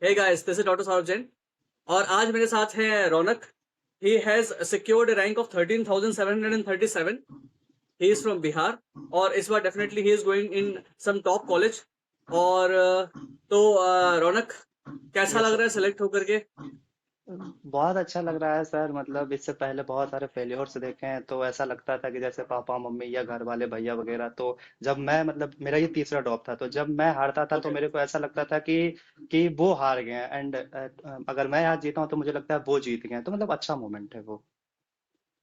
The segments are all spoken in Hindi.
Hey guys, this is Dr. Saurabh Jain और आज मेरे साथ है रौनक. He has secured a rank of 13,737. He is from Bihar और इस बार definitely he is going in some top college. और रौनक, कैसा यस लग रहा सर। है सेलेक्ट होकर के? बहुत अच्छा लग रहा है सर। मतलब इससे पहले बहुत सारे फेलियर्स देखे हैं, तो ऐसा लगता था कि जैसे पापा मम्मी या घर वाले भैया वगैरह, तो जब मैं मतलब मेरा ये तीसरा ड्रॉप था, तो जब मैं हारता था तो ओके, मेरे को ऐसा लगता था कि वो हार गए हैं। एंड अगर मैं आज जीता हूँ तो मुझे लगता है वो जीत गए हैं। तो मतलब अच्छा मोमेंट है वो।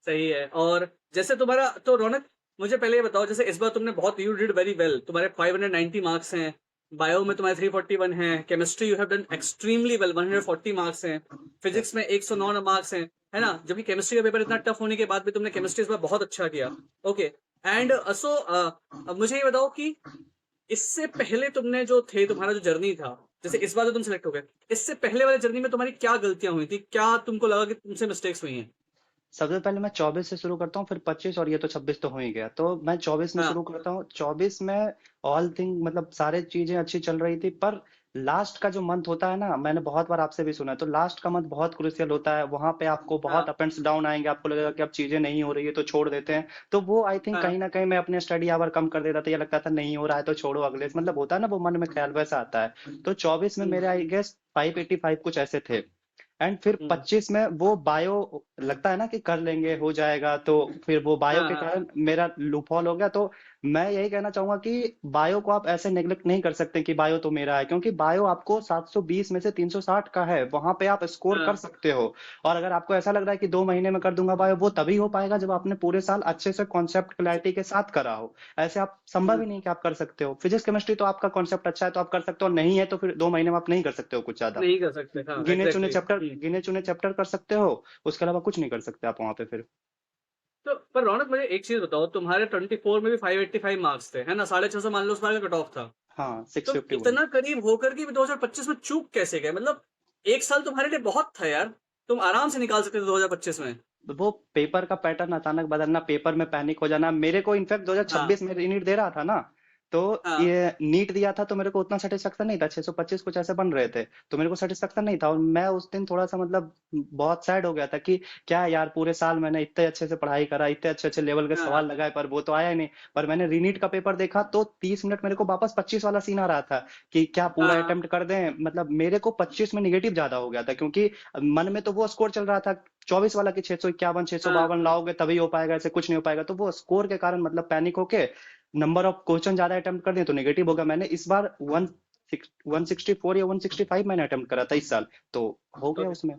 सही है. और जैसे तुम्हारा तो रौनक, मुझे पहले ये बताओ, जैसे इस बार तुमने बहुत यू डिड वेरी वेल, तुम्हारे 590 मार्क्स हैं. बायो में तुम्हारे 341 हैं. Chemistry you have done extremely well, 140 marks हैं. यस फिजिक्स में 109 मार्क्स हैं, है ना? जबकि केमिस्ट्री का पेपर इतना टफ होने के बाद भी तुमने केमिस्ट्री इस बार बहुत अच्छा किया. ओके. एंड सो अब मुझे ये बताओ कि इससे पहले तुमने जो थे, तुम्हारा जो जर्नी था, जैसे इस बार तो तुम सेलेक्ट हो गए, इससे पहले वाले जर्नी में तुम्हारी क्या गलतियां हुई थी? क्या तुमको लगा कि तुमसे मिस्टेक्स हुई हैं? सबसे पहले मैं 24 से शुरू करता हूँ, फिर 25, और ये तो 26 तो हो ही गया। तो मैं 24 में हाँ. शुरू करता हूँ। 24 में ऑल थिंग मतलब सारे चीजें अच्छी चल रही थी, पर लास्ट का जो मंथ होता है ना, मैंने बहुत बार आपसे भी सुना है, तो लास्ट का मंथ बहुत क्रूशियल होता है। वहां पे आपको बहुत हाँ. अप एंड डाउन आएंगे, आपको लगेगा कि अब चीजें नहीं हो रही है तो छोड़ देते हैं। तो वो आई थिंक हाँ. कहीं ना कहीं मैं अपने स्टडी आवर कम कर देता था। ये लगता था नहीं हो रहा है तो छोड़ो अगले मतलब होता है ना, वो मन में ख्याल वैसा आता है। तो 24 में हम्म. मेरे आई गेस 585 कुछ ऐसे थे। एंड फिर हम्म. 25 में वो बायो लगता है ना कि कर लेंगे हो जाएगा, तो फिर वो बायो हाँ. के हाँ. कारण मेरा लूपहॉल हो गया। तो मैं यही कहना चाहूंगा कि बायो को आप ऐसे नेग्लेक्ट नहीं कर सकते कि बायो तो मेरा है, क्योंकि बायो आपको 720 में से 360 का है, वहां पे आप स्कोर कर हाँ. सकते हो। और अगर आपको ऐसा लग रहा है कि 2 महीने में कर दूंगा बायो, वो तभी हो पाएगा जब आपने पूरे साल अच्छे से कॉन्सेप्ट क्लैरिटी के साथ करा हो। ऐसे आप संभव हम्म. ही नहीं कि आप कर सकते हो। फिजिक्स केमिस्ट्री तो आपका कॉन्सेप्ट अच्छा है तो आप कर सकते हो, नहीं है तो फिर 2 महीने में आप नहीं कर सकते हो कुछ ज्यादा। नहीं कर सकते, हाँ, गिने चुने एग्जैक्टली. चैप्टर गिने चुने चैप्टर कर सकते हो, उसके अलावा कुछ नहीं कर सकते आप वहां पे फिर। तो पर रौनक, मुझे एक चीज बताओ, तुम्हारे 24 में भी 585 मार्क्स थे, है ना? 650 मान लो उस बार का कट ऑफ था. हाँ, तुम 651। इतना करीब होकर के भी 2025 में चूक कैसे गए? मतलब एक साल तुम्हारे लिए बहुत था यार. तुम आराम से निकाल सकते थे 2025 में. वो पेपर का पैटर्न अचानक बदलना, पेपर में पैनिक हो जाना। मेरे को इनफैक्ट हाँ. 2026 में रीनीट दे रहा था ना, तो हाँ. ये नीट दिया था तो मेरे को उतना सेटिस्फेक्शन नहीं था। 625 कुछ ऐसे बन रहे थे, तो मेरे को सेटिस्फेक्शन नहीं था। और मैं उस दिन थोड़ा सा मतलब बहुत सैड हो गया था कि क्या यार, पूरे साल मैंने इतने अच्छे से पढ़ाई करा, इतने अच्छे अच्छे लेवल के हाँ. सवाल लगाए, पर वो तो आया ही नहीं। पर मैंने रीनीट का पेपर देखा तो 30 मिनट मेरे को वापस 25 वाला सीन आ रहा था कि क्या पूरा हाँ. अटेम्प्ट कर दें। मतलब मेरे को 25 में निगेटिव ज्यादा हो गया था, क्योंकि मन में तो वो स्कोर चल रहा था 24 वाला की 651 हाँ. 652 लाओगे तभी हो पाएगा, ऐसे कुछ नहीं हो पाएगा। तो वो स्कोर के कारण मतलब पैनिक होके नंबर ऑफ क्वेश्चन ज्यादा अटेम्प्ट कर दिए तो नेगेटिव हो गया। मैंने इस बार 164 या 165 मैंने अटेम्प्ट करा था इस साल, तो हो गया ओके. उसमें।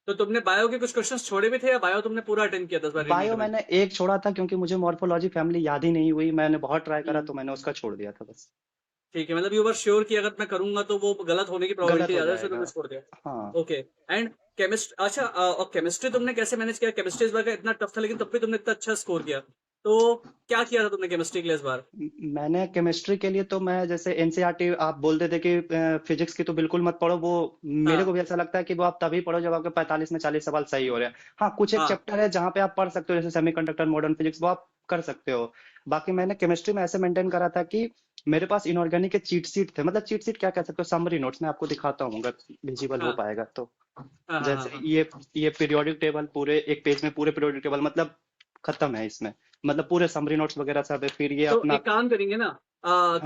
तो तुमने बायो के कुछ क्वेश्चंस छोड़े भी थे, या बायो तुमने पूरा अटेंड किया था इस बार नीट बायो में? मैंने एक छोड़ा था क्योंकि मुझे मॉर्फोलॉजी फैमिली याद ही नहीं हुई। मैंने बहुत ट्राई करा हम्म. तो मैंने उसका छोड़ दिया था बस। ठीक है, मतलब यू वर श्योर कि अगर मैं करूंगा तो वो गलत होने की प्रोबेबिलिटी गलत हो ज्यादा है, इसलिए जाएगा। तुमने छोड़ दिया. हाँ। ओके. एंड केमिस्ट्री, अच्छा, और केमिस्ट्री तुमने कैसे मैनेज किया? केमिस्ट्री इस बार का इतना टफ था, लेकिन तब भी तुमने इतना अच्छा स्कोर किया. तो क्या किया था तुमने केमिस्ट्री के लिए इस बार? मैंने केमिस्ट्री के लिए तो मैं जैसे एनसीईआरटी आप बोलते थे कि फिजिक्स की तो बिल्कुल मत पढ़ो, वो मेरे को हाँ. भी ऐसा लगता है कि वो आप तभी पढ़ो जब आपके 45 में 40 सवाल सही हो रहे हैं। हाँ, कुछ एक हाँ. चैप्टर है जहाँ पे आप पढ़ सकते हो, जैसे सेमीकंडक्टर मॉडर्न फिजिक्स, वो आप कर सकते हो। बाकी मैंने केमिस्ट्री में ऐसे मेंटेन करा था कि मेरे पास इनऑर्गेनिक के चीट सीट थे। मतलब चीट सीट क्या कह सकते हो, समरी नोट्स। मैं आपको दिखाता हूँ अगर विजिबल हो हाँ. पाएगा तो। हाँ. हाँ. हाँ. जैसे हाँ. ये पीरियोडिक टेबल पूरे एक पेज में, पूरे पीरियोडिक टेबल मतलब खत्म है इसमें। मतलब पूरे समरी नोट्स वगैरह सब है। फिर ये तो अपना। एक काम करेंगे ना,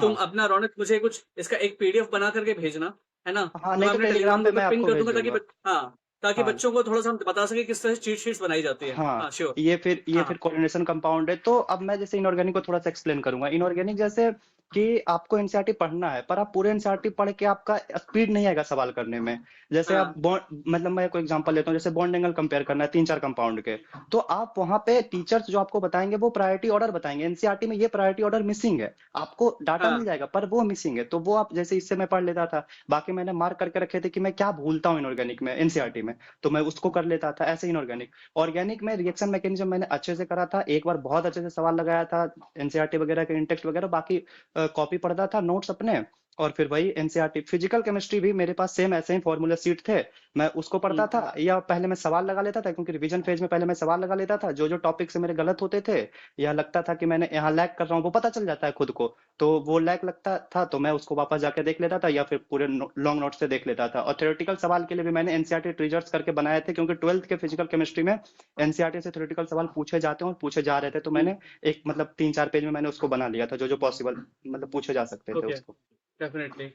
तुम हाँ अपना रौनक मुझे कुछ इसका एक पीडीएफ बना करके भेजना, है ना? हाँ, तो नहीं मैं तो अपने टेलीग्राम टेलीग्राम पे ग्रुप पे मैं पिन आपको कर भेज दूंगा, ताकि दूंगा। हाँ, ताकि हाँ बच्चों को थोड़ा सा हम बता सके किस तरह से चीट शीट्स बनाई जाती है. हाँ, हाँ, श्योर. ये फिर कोऑर्डिनेशन कंपाउंड है। तो अब मैं जैसे इनऑर्गेनिक को थोड़ा सा एक्सप्लेन करूंगा। इनऑर्गेनिक जैसे कि आपको एनसीईआरटी पढ़ना है, पर आप पूरे एनसीईआरटी पढ़ के आपका स्पीड नहीं आएगा सवाल करने में। जैसे आप हाँ. बॉन्ड मतलब मैं कोई एग्जांपल लेता हूँ, जैसे बॉन्ड एंगल कंपेयर करना है 3 4 कंपाउंड के, तो आप वहां पे टीचर्स जो आपको बताएंगे वो प्रायोरिटी ऑर्डर बताएंगे। एनसीईआरटी में ये प्रायोरिटी ऑर्डर मिसिंग है। आपको डाटा मिल हाँ. जाएगा पर वो मिसिंग है, तो वो आप जैसे इससे मैं पढ़ लेता था। बाकी मैंने मार्क करके रखे थे कि मैं क्या भूलता हूँ इनऑर्गेनिक में एनसीईआरटी में, तो मैं उसको कर लेता था। ऐसे इनऑर्गेनिक। ऑर्गेनिक में रिएक्शन मैकेनिज्म मैंने अच्छे से करा था, एक बार बहुत अच्छे से सवाल लगाया था एनसीईआरटी वगैरह के इंटेक्स्ट वगैरह। बाकी कॉपी पढ़ता था नोट्स अपने, और फिर वही एनसीईआरटी फिजिकल केमिस्ट्री भी मेरे पास सेम ऐसे ही फॉर्मूला सीट थे। मैं उसको पढ़ता था, या पहले मैं सवाल लगा लेता था, क्योंकि रिवीजन फेज में पहले मैं सवाल लगा लेता था, जो जो टॉपिक से मेरे गलत होते थे या लगता था कि मैंने यहाँ लैग कर रहा हूँ, वो पता चल जाता है खुद को। तो वो लैग लगता था तो मैं उसको वापस जाके देख लेता था, या फिर पूरे लॉन्ग नोट से देख लेता था। और थ्योरेटिकल सवाल के लिए भी मैंने एनसीईआरटी ट्रिजर्स करके बनाए थे, क्योंकि 12th के फिजिकल केमिस्ट्री में एनसीईआरटी से थ्योरेटिकल सवाल पूछे जाते हैं और पूछे जा रहे थे, तो मैंने एक मतलब 3-4 पेज में मैंने उसको बना लिया था, जो जो पॉसिबल मतलब पूछे जा सकते थे ओके, उसको। डेफिनेटली।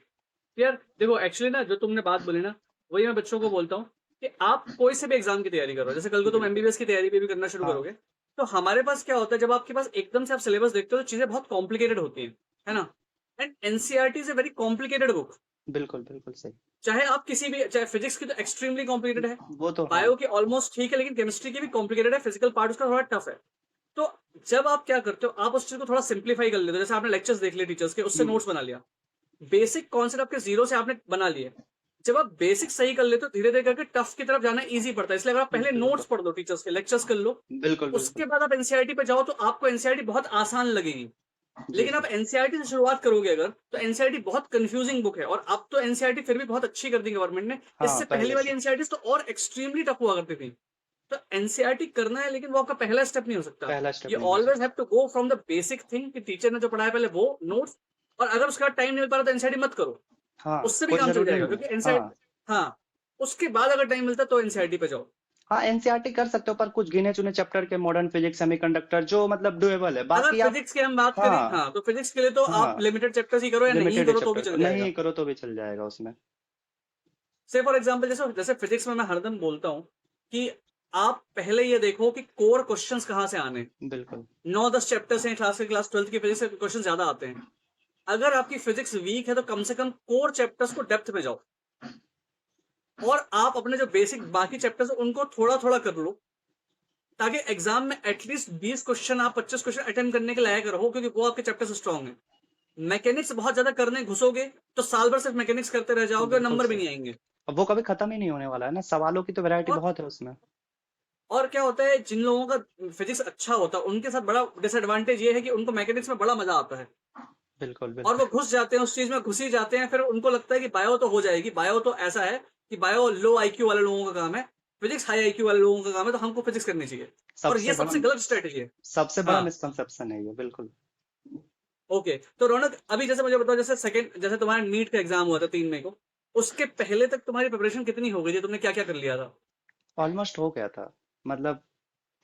यार देखो, एक्चुअली ना जो तुमने बात बोली ना, वही मैं बच्चों को बोलता हूँ कि आप कोई से भी एग्जाम की तैयारी करो। जैसे कल को तुम एमबीबीएस की तैयारी पे भी करना शुरू हाँ, करोगे, तो हमारे पास क्या होता है, जब आपके पास एकदम से आप सिलेबस देखते हो तो चीजें बहुत कॉम्प्लिकेटेड होती हैं, है ना। And NCERT is a very complicated book. बिल्कुल बिल्कुल सही। चाहे आप किसी भी, चाहे फिजिक्स की तो एक्सट्रीमली कॉम्प्लिकेटेड है, वो तो हाँ। बायो की ऑलमोस्ट ठीक है, लेकिन केमिस्ट्री की भी कॉम्प्लिकेटेड है, फिजिकल पार्ट उसका थोड़ा टफ है। तो जब आप क्या करते हो, आप उस चीज को थोड़ा सिंप्लीफाई कर लेते हो। जैसे आपने लेक्चर्स देख लिए टीचर्स के, उससे हम्म। नोट्स बना लिया, बेसिक कॉन्सेप्ट आपके जीरो से आपने बना लिए। जब आप बेसिक सही कर लेते हो, धीरे धीरे करके टफ की तरफ जाना इजी पड़ता है। इसलिए अगर आप पहले बिल्कुल नोट्स पढ़ दो, टीचर्स के लेक्चर्स कर लो, बिल्कुल बिल्कुल। उसके बाद आप एनसीईआरटी पे जाओ, तो आपको एनसीईआरटी बहुत आसान लगेगी। जी लेकिन आप जी। एनसीईआरटी से शुरुआत करोगे अगर, तो एनसीईआरटी बहुत कंफ्यूजिंग बुक है। और अब तो एनसीईआरटी फिर भी बहुत अच्छी कर दी गवर्नमेंट ने। हाँ इससे पहली पहले वाली से। एनसीईआरटी तो और एक्सट्रीमली टफ हुआ करती थी। तो एनसीईआरटी करना है, लेकिन वो आपका पहला स्टेप नहीं हो सकता। पहला ये स्टेप नहीं हो ऑलवेज सकता। Have to go from the basic thing, कि टीचर ने जो पढ़ाया पहले वो नोट्स। और अगर उसका टाइम नहीं मिल पा रहा तो एनसीईआरटी मत करो, हाँ, उससे भी कोई काम चल जरूरी जाएगा, नहीं क्योंकि है। एनसीईआरटी, हाँ हाँ, उसके बाद अगर टाइम मिलता है तो एनसीईआरटी पे जाओ। हाँ, एनसीईआरटी कर सकते हो, पर कुछ गिने चुने चैप्टर के, मॉडर्न फिजिक्स, सेमीकंडक्टर, जो मतलब डुएबल है, अगर बाकी आप। फिजिक्स की हम बात करें, हाँ हाँ, तो फिजिक्स के लिए तो आप हाँ। लिमिटेड चैप्टर्स ही करो, या नहीं लिमिटेड करो तो भी चैप्टर चल जाएगा। नहीं करो तो भी चल जाएगा उसमें। से फॉर एग्जाम्पल, जैसे जैसे फिजिक्स में मैं हरदम बोलता हूँ कि आप पहले ये देखो कि कोर क्वेश्चंस कहाँ से आने। बिल्कुल 9-10 चैप्टर्स हैं क्लास 12th की फिजिक्स के, क्वेश्चन ज्यादा आते हैं। अगर आपकी फिजिक्स वीक है तो कम से कम कोर चैप्टर्स को डेप्थ में जाओ, और आप अपने जो बेसिक बाकी चैप्टर्स उनको थोड़ा थोड़ा कर लो, ताकि एग्जाम में एटलीस्ट 20 क्वेश्चन, आप 25 क्वेश्चन अटेम्प्ट करने के लायक रहो, क्योंकि वो आपके चैप्टर से स्ट्रॉन्ग है। मैकेनिक्स बहुत ज्यादा करने घुसोगे तो साल भर सिर्फ मैकेनिक्स करते रह जाओगे और बिल्कुल नंबर भी सही। नहीं आएंगे। अब वो कभी खत्म ही नहीं होने वाला है ना, सवालों की तो वैरायटी और बहुत है उसमें। और क्या होता है, जिन लोगों का फिजिक्स अच्छा होता है उनके साथ बड़ा डिसएडवांटेज ये है कि उनको मैकेनिक्स में बड़ा मजा आता है, बिल्कुल और बिल्कुल। वो घुस जाते हैं उस चीज में, घुस ही जाते हैं। फिर उनको लगता है कि बायो तो हो जाएगी। बायो तो ऐसा है कि बायो लो आईक्यू वाले लोगों का काम है, फिजिक्स हाई आईक्यू वाले लोगों का काम है, तो हमको फिजिक्स करनी चाहिए। और सबसे ये बड़ा सबसे गलत स्ट्रेटेजी है। सबसे बड़ा हाँ, मिसकंसेप्शन है ये, बिल्कुल। ओके। तो रौनक, अभी जैसे मुझे बताओ, जैसे सेकंड, जैसे तुम्हारा नीट का एग्जाम हुआ था 3 मई को, उसके पहले तक तुम्हारी प्रिपरेशन कितनी हो गई थी, तुमने क्या क्या कर लिया था? ऑलमोस्ट हो गया था, मतलब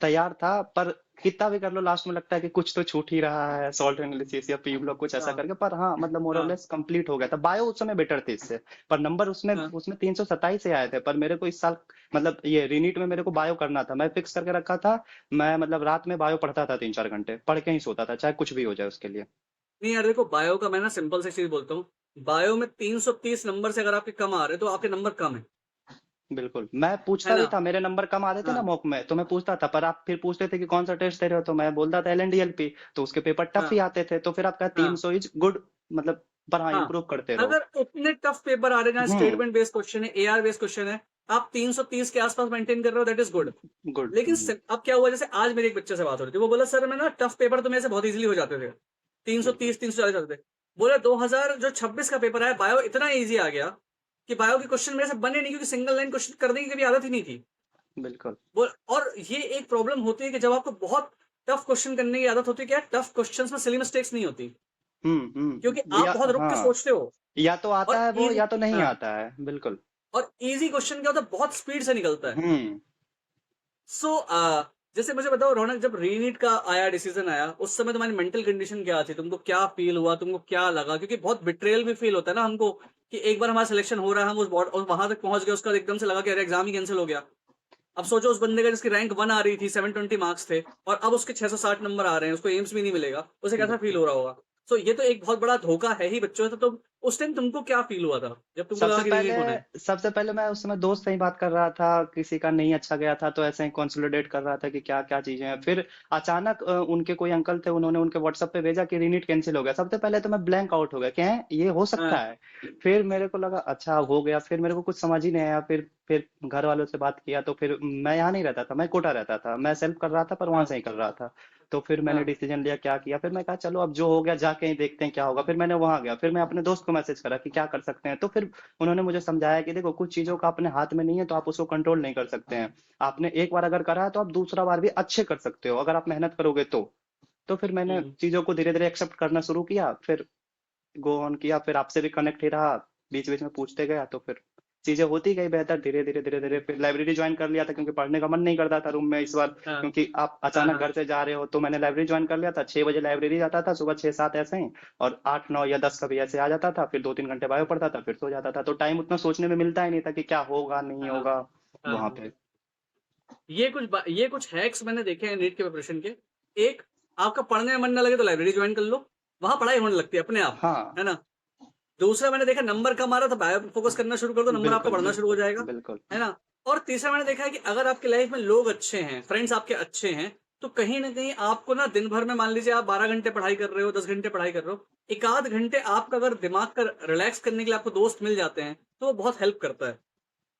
तैयार था, पर कितना भी कर लो लास्ट में लगता है कि कुछ तो छूट ही रहा है, सॉल्ट एनालिसिस या पी ब्लॉक कुछ ऐसा हाँ, करके। पर हाँ, मतलब मोर और हाँ, लेस कंप्लीट हो गया था। बायो उस समय बेटर थे इससे, पर नंबर उसमें हाँ। उसमें 327 से आए थे। पर मेरे को इस साल मतलब ये रीनीट में मेरे को बायो करना था, मैं फिक्स करके रखा था। मैं मतलब रात में बायो पढ़ता था, 3-4 घंटे पढ़ के ही सोता था, चाहे कुछ भी हो जाए उसके लिए। नहीं यार, देखो, बायो का मैं ना सिंपल सी चीज बोलता हूँ। बायो में 330 नंबर से अगर आपके कम आ रहे हैं तो आपके नंबर कम बिल्कुल, मैं है पूछता ना। भी था, मेरे नंबर कम आ रहे थे ना हाँ, मॉक में, तो मैं पूछता था। पर आप फिर पूछते थे कि कौन सा टेस्ट दे रहे हो, तो मैं बोलता था LNDLP, तो उसके पेपर टफ हाँ, ही आते थे। तो फिर आपका हाँ, 300 इज गुड, मतलब। पर हाँ, हाँ। इम्प्रूव करते रहो। अगर इतने टफ पेपर आ रहे हैं जहाँ हम्म। स्टेटमेंट बेस्ड क्वेश्चन है, एआर बेस्ड क्वेश्चन है, आप 330 के आसपास मेंटेन कर रहे हो, दैट इज गुड। गुड। लेकिन अब क्या हुआ, जैसे आज मेरे एक बच्चे से बात हो रही थी, वो बोला सर मैं ना टफ पेपर तो मेरे से बहुत इजीली हो जाते थे, बिल्कुल 330 340 जाते थे। बोले 2026 का पेपर आया, बायो इतना इजी आ गया कि बायो के क्वेश्चन मेरे से बने नहीं, क्योंकि सिंगल लाइन क्वेश्चन करने की कभी आदत ही नहीं थी। बिल्कुल। बोल, और ये एक प्रॉब्लम होती है कि जब आपको बहुत टफ क्वेश्चन करने की आदत होती है, क्या टफ क्वेश्चंस में सिली मिस्टेक्स नहीं होती, क्योंकि आप या बहुत रुक के हाँ, सोचते हो। या तो आता और है वो, इजी, या तो नहीं हाँ, आता है, बिल्कुल। और इजी क्वेश्चन क्या होता है, बहुत स्पीड से निकलता है। हम्म। सो जैसे मुझे बताओ रौनक, जब रीनीट का आया, डिसीजन आया, उस समय तुम्हारी मेंटल कंडीशन क्या थी, तुमको क्या फील हुआ, तुमको क्या लगा? क्योंकि बहुत बिट्रेयल भी फील होता है ना हमको, कि एक बार हमारा सिलेक्शन हो रहा है, हम उस वहां तक पहुंच गए, उसका एकदम से लगा कि अरे एग्जाम ही कैंसिल हो गया। अब सोचो, उस बंदे का जिसकी रैंक 1 आ रही थी, 720 मार्क्स थे, और अब उसके 660 नंबर आ रहे हैं, उसको एम्स भी नहीं मिलेगा, उसे कैसा फील हो रहा होगा? सो ये तो एक बहुत बड़ा धोखा है ही बच्चों से। तो उस टाइम तुमको क्या फील हुआ था जब तुमको लगा सबसे कि पहले रीनीट होना है? सबसे पहले मैं उस समय दोस्त से ही बात कर रहा था, किसी का नहीं अच्छा गया था, तो ऐसे ही कंसोलिडेट कर रहा था कि क्या क्या चीजें हैं। फिर अचानक उनके कोई अंकल थे, उन्होंने उनके व्हाट्सएप पे भेजा कि रीनीट कैंसिल हो गया। सबसे पहले तो मैं ब्लैंक आउट हो गया, क्या है ये हो सकता हाँ, है। फिर मेरे को लगा अच्छा हो गया, फिर मेरे को कुछ समझ ही नहीं आया। फिर घर वालों से बात किया, तो फिर मैं यहाँ नहीं रहता था, मैं कोटा रहता था, मैं सेल्फ कर रहा था, पर वहां हाँ, से ही कर रहा था। तो फिर मैंने हाँ डिसीजन लिया, क्या किया, फिर मैं कहा चलो अब जो हो गया जाके ही देखते हैं क्या होगा। फिर मैंने वहां गया, फिर मैं अपने दोस्त को मैसेज करा कि क्या कर सकते हैं। तो फिर उन्होंने मुझे समझाया कि देखो कुछ चीजों का अपने हाथ में नहीं है तो आप उसको कंट्रोल नहीं कर सकते हैं। आपने एक बार अगर करा है तो आप दूसरा बार भी अच्छे कर सकते हो अगर आप मेहनत करोगे तो फिर मैंने हम्म। चीजों को धीरे धीरे एक्सेप्ट करना शुरू किया, फिर गो ऑन किया, फिर आपसे भी कनेक्ट ही रहा, बीच बीच में पूछते गया, तो फिर चीजें होती गई बेहतर धीरे धीरे धीरे धीरे। हम्म। फिर लाइब्रेरी ज्वाइन कर लिया था क्योंकि पढ़ने का मन नहीं करता था रूम में इस बार, हाँ क्योंकि आप हाँ अचानक हाँ घर से जा रहे हो। तो मैंने लाइब्रेरी ज्वाइन कर लिया था, 6 बजे लाइब्रेरी जाता था, सुबह 6-7 ऐसे ही, और 8-9 या 10 कभी ऐसे आ जाता था, फिर 2-3 घंटे बायो पढ़ता था, फिर सो जाता था। तो टाइम उतना सोचने में मिलता ही नहीं था कि क्या होगा नहीं हाँ होगा हाँ वहां हाँ। पे। ये कुछ हैक्स मैंने देखे हैं नीट के प्रिपरेशन के। एक, आपका पढ़ने में मन ना लगे तो लाइब्रेरी ज्वाइन कर लो, वहां पढ़ाई होने लगती है अपने आप, हाँ है ना। दूसरा मैंने देखा, नंबर कम आ रहा तो बायो पे फोकस करना शुरू कर दो, नंबर आपका बिल्कुल बढ़ना शुरू हो बिल्कुल जाएगा, बिल्कुल। है ना। और तीसरा मैंने देखा है कि अगर आपकी लाइफ में लोग अच्छे हैं, फ्रेंड्स आपके अच्छे हैं, तो कहीं ना कहीं आपको ना दिन भर में, मान लीजिए आप 12 घंटे पढ़ाई कर रहे हो, 10 घंटे पढ़ाई कर रहे हो, एक आध घंटे आपका अगर दिमाग का रिलैक्स करने के लिए आपको दोस्त मिल जाते हैं तो वो बहुत हेल्प करता है।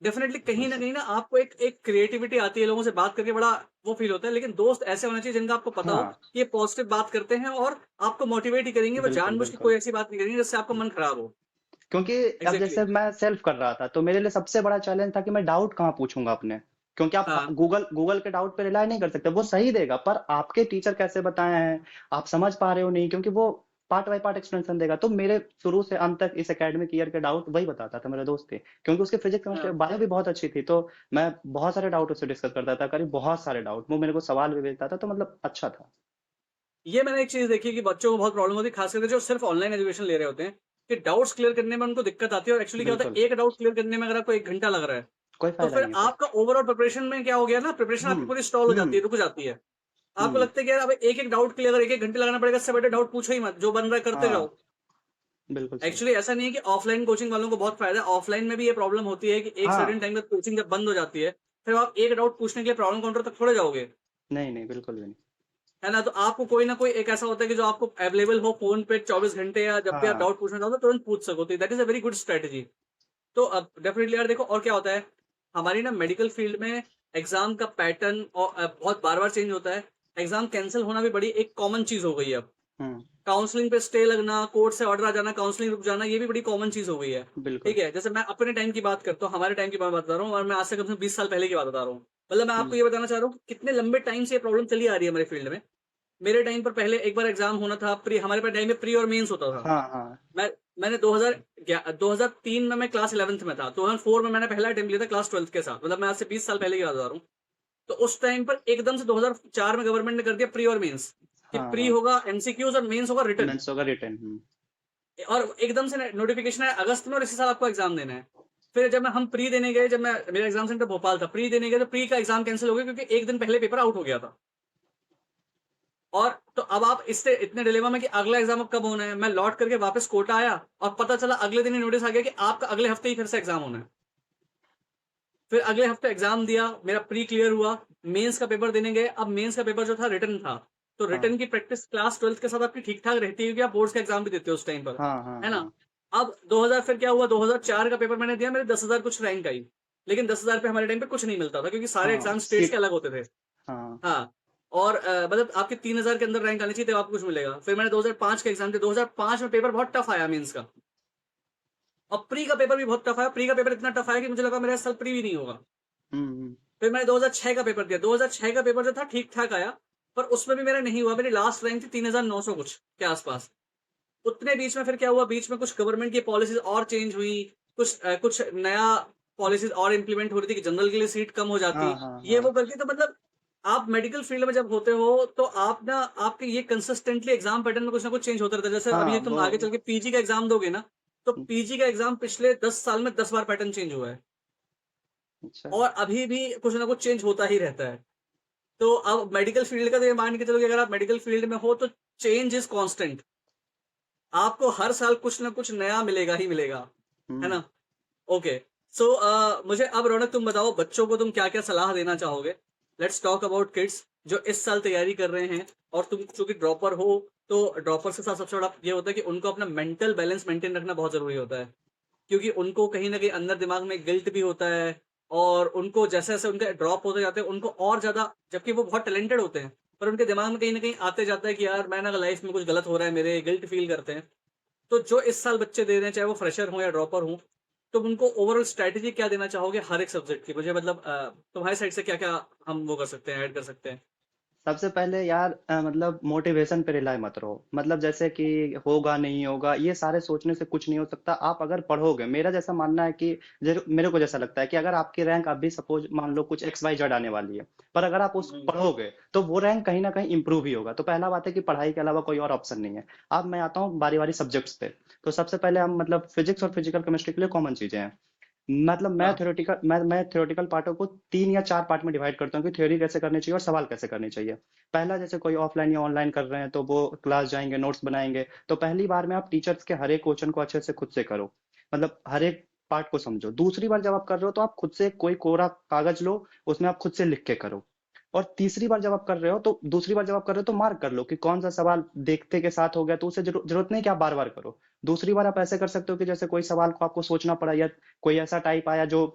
डेफिनेटली कहीं ना कहीं ना आपको एक एक क्रिएटिविटी आती है, लोगों से बात करके बड़ा वो फील होता है। लेकिन दोस्त ऐसे होने चाहिए जिनका आपको पता हो हाँ कि ये पॉजिटिव बात करते हैं और आपको मोटिवेट ही करेंगे, वो बिल्कुल जानबूझ के बिल्कुल। कोई ऐसी बात नहीं करेंगे जिससे आपका मन खराब हो। क्योंकि अब एग्जैक्टली जैसे मैं सेल्फ कर रहा था तो मेरे लिए सबसे बड़ा चैलेंज था कि मैं डाउट कहाँ पूछूंगा अपने, क्योंकि आप हाँ गूगल गूगल के डाउट पे रिलाई नहीं कर सकते, वो सही देगा पर आपके टीचर कैसे बताए हैं आप समझ पा रहे हो नहीं, क्योंकि वो पार्ट बाय पार्ट एक्सप्लेनेशन देगा। तो मेरे शुरू से अंत तक इस एकेडमिक ईयर के डाउट वही बताता था, मेरे दोस्त थे, क्योंकि उसके फिजिक्स केमिस्ट्री हाँ। बायो भी बहुत अच्छी थी। तो मैं बहुत सारे डाउट उससे डिस्कस करता था, करीब बहुत सारे डाउट, वो मेरे को सवाल भी भेजता था, तो मतलब अच्छा था। ये मैंने एक चीज देखी है कि बच्चों को बहुत प्रॉब्लम होती है, खास करके जो सिर्फ ऑनलाइन एजुकेशन ले रहे होते हैं, कि डाउट्स क्लियर करने में उनको दिक्कत आती है। और एक्चुअली क्या होता बिल्कुल, है, एक डाउट क्लियर करने में अगर आपको 1 घंटा लग रहा है, कोई तो फायदा फिर नहीं है फिर। आपका ओवरऑल प्रिपरेशन में क्या हो गया ना, प्रिपरेशन आपकी पूरी स्टॉल हो जाती हम्म है, रुक जाती है। आपको हम्म। लगता है कि यार अब एक एक डाउट के लिए अगर 1-1 घंटे लगाना पड़ेगा, इससे बेटर डाउट पूछो ही मत, जो बन रहा है करते हाँ जाओ। बिल्कुल सही। एक्चुअली ऐसा नहीं है कि ऑफलाइन कोचिंग वालों को बहुत फायदा है, ऑफलाइन में भी ये प्रॉब्लम होती है कि एक सर्टेन हाँ टाइम तक कोचिंग जब बंद हो जाती है, फिर आप एक डाउट पूछने के लिए प्रॉब्लम काउंटर तक थोड़े जाओगे, नहीं नहीं बिल्कुल भी नहीं। है ना। तो आपको कोई ना कोई एक ऐसा होता है कि जो आपको अवेलेबल हो फोन पे 24 घंटे, या जब भी आप हाँ डाउट पूछना चाहो तो तुरंत पूछ सको, तो that is a very good strategy. तो अब डेफिनेटली यार देखो, और क्या होता है, हमारी ना मेडिकल फील्ड में एग्जाम का पैटर्न और बहुत बार बार चेंज होता है। एग्जाम कैंसिल होना भी बड़ी एक कॉमन चीज हो गई है अब। हम्म। काउंसलिंग पे स्टे लगना, कोर्ट से ऑर्डर आ जाना, काउंसलिंग रुक जाना, ये भी बड़ी कॉमन चीज हो गई है। बिल्कुल। ठीक है, जैसे मैं अपने टाइम की बात करता हूँ, हमारे टाइम की बात बता रहा हूँ, और मैं आज से कम से कम 20 साल पहले की बात बता रहा हूँ। मतलब मैं आपको हम्म। ये बताना चाह रहा हूँ कि कितने लंबे टाइम से ये प्रॉब्लम चली आ रही है हमारे फील्ड में। मेरे टाइम पर पहले एक बार एग्जाम होना था, प्री, हमारे पास टाइम में प्री और मेंस होता था। हाँ हाँ। मैं मैंने 2003 में मैं क्लास 11th में था, 2004 में मैंने पहला अटेम्प्ट लिया था क्लास 12th के साथ, मतलब मैं आज से 20 साल पहले की बात बता रहा हूँ। तो उस टाइम पर एकदम से 2004 में गवर्नमेंट ने कर दिया प्री और मेंस, कि हाँ प्री हाँ। होगा एमसीक्यूज और मेंस होगा रिटर्न। मेंस होगा रिटर्न। और एकदम से नोटिफिकेशन है अगस्त में, और इसी साल आपको एग्जाम देना है। फिर जब हम प्री देने गए, जब मैं, मेरा एग्जाम सेंटर भोपाल था, प्री देने गए तो प्री का एग्जाम कैंसिल हो गया क्योंकि एक दिन पहले पेपर आउट हो गया था। और तो अब आप इससे इतने डिलेमा में कि अगला एग्जाम अब कब होना है। मैं लौट करके वापस कोटा आया और पता चला अगले दिन ही नोटिस आ गया कि आपका अगले हफ्ते ही फिर से एग्जाम होना है। फिर अगले हफ्ते एग्जाम दिया, मेरा प्री क्लियर हुआ। मेंस का पेपर देने गए, अब मेंस का पेपर जो था रिटर्न था। तो हाँ रिटर्न की प्रैक्टिस क्लास 12th के साथ आपकी ठीक ठाक रहती है क्योंकि आप बोर्ड्स का एग्जाम भी देते हो उस टाइम पर, हाँ हाँ है ना। हाँ। अब 2000 फिर क्या हुआ, 2004 का पेपर मैंने दिया, मेरे 10,000 कुछ रैंक आई। लेकिन 10,000 पे हमारे टाइम पे कुछ नहीं मिलता था क्योंकि सारे हाँ एग्जाम स्टेट्स के सीट। अलग होते थे। हाँ। हाँ। और मतलब आपके 3,000 के अंदर रैंक आनी चाहिए तब आपको कुछ मिलेगा। फिर मैंने 2005 का एग्जाम दिया, 2005 में पेपर बहुत टफ आया मीन्स का। और प्री का पेपर भी बहुत टफ आया, प्री का पेपर इतना टफ आया कि मुझे लगा मेरा इस साल प्री भी नहीं होगा। हम्म। फिर मैंने 2006 का पेपर दिया, 2006 का पेपर जो था ठीक ठाक आया, पर उसमें भी मेरा नहीं हुआ। मेरी लास्ट रैंक थी 3,900 कुछ के आसपास। उतने बीच में फिर क्या हुआ, बीच में कुछ गवर्नमेंट की पॉलिसीज और चेंज हुई, कुछ नया पॉलिसीज और इंप्लीमेंट हो रही थी कि जनरल के लिए सीट कम हो जाती, हाँ हाँ ये हाँ। वो करके। तो मतलब आप मेडिकल फील्ड में जब होते हो तो आप ना, आपके ये कंसिस्टेंटली एग्जाम पैटर्न में कुछ ना कुछ चेंज होता रहता है। जैसे हाँ अभी तुम वो। आगे चल के पीजी का एग्जाम दोगे ना, तो पीजी का एग्जाम पिछले 10 साल में 10 बार पैटर्न चेंज हुआ है, अच्छा। और अभी भी कुछ ना कुछ चेंज होता ही रहता है। तो अब मेडिकल फील्ड का तो ये मान के चलो कि अगर आप मेडिकल फील्ड में हो तो चेंज इज कांस्टेंट, आपको हर साल कुछ ना कुछ नया मिलेगा ही मिलेगा, है हम्म। ना। ओके। सो मुझे अब रौनक तुम बताओ, बच्चों को तुम क्या क्या सलाह देना चाहोगे। लेट्स टॉक अबाउट किड्स जो इस साल तैयारी कर रहे हैं, और तुम चूंकि ड्रॉपर हो, तो ड्रॉपर्स के साथ सबसे बड़ा ये होता है कि उनको अपना मेंटल बैलेंस मेंटेन रखना बहुत जरूरी होता है, क्योंकि उनको कहीं ना कहीं अंदर दिमाग में गिल्ट भी होता है। और उनको जैसे जैसे उनके ड्रॉप होते जाते हैं उनको और ज्यादा, जबकि वो बहुत टैलेंटेड होते हैं, पर उनके दिमाग में कहीं ना कहीं आते जाता है कि यार मैं ना लाइफ में कुछ गलत हो रहा है, मेरे गिल्ट फील करते हैं। तो जो इस साल बच्चे दे रहे हैं, चाहे वो फ्रेशर हो या ड्रॉपर हो, तो उनको ओवरऑल स्ट्रैटेजी क्या देना चाहोगे हर एक सब्जेक्ट की? मुझे मतलब तुम्हारी साइड से क्या क्या हम वो कर सकते हैं, ऐड कर सकते हैं? सबसे पहले यार मतलब मोटिवेशन पे रिलाय मत रहो। मतलब जैसे कि होगा नहीं होगा, ये सारे सोचने से कुछ नहीं हो सकता। आप अगर पढ़ोगे, मेरा जैसा मानना है कि मेरे को जैसा लगता है कि अगर आपकी रैंक अभी सपोज मान लो कुछ एक्स वाई जेड आने वाली है, पर अगर आप उस हम्म, पढ़ोगे तो वो रैंक कहीं ना कहीं इंप्रूव ही होगा। तो पहला बात है कि पढ़ाई के अलावा कोई और ऑप्शन नहीं है। अब मैं आता हूँ बारी बारी सब्जेक्ट्स पे। तो सबसे पहले हम मतलब फिजिक्स और फिजिकल केमिस्ट्री के लिए कॉमन चीजें हैं। मतलब हाँ, मैं थ्योरेटिकल पार्टों को 3 या 4 पार्ट में डिवाइड करता हूँ कि थ्योरी कैसे करनी चाहिए और सवाल कैसे करनी चाहिए। पहला, जैसे कोई ऑफलाइन या ऑनलाइन कर रहे हैं तो वो क्लास जाएंगे, नोट्स बनाएंगे। तो पहली बार में आप टीचर्स के हर एक क्वेश्चन को अच्छे से खुद से करो, मतलब हर एक पार्ट को समझो। दूसरी बार जब आप कर रहे हो तो आप खुद से कोई कोरा कागज लो, उसमें आप खुद से लिख के करो। और तीसरी बार जब आप कर रहे हो तो दूसरी बार जब आप कर रहे हो तो मार्क कर लो कि कौन सा सवाल देखते के साथ हो गया, तो उसे जरूरत नहीं कि आप बार बार करो। दूसरी बार आप ऐसे कर सकते हो कि जैसे कोई सवाल को आपको सोचना पड़ा या कोई ऐसा टाइप आया जो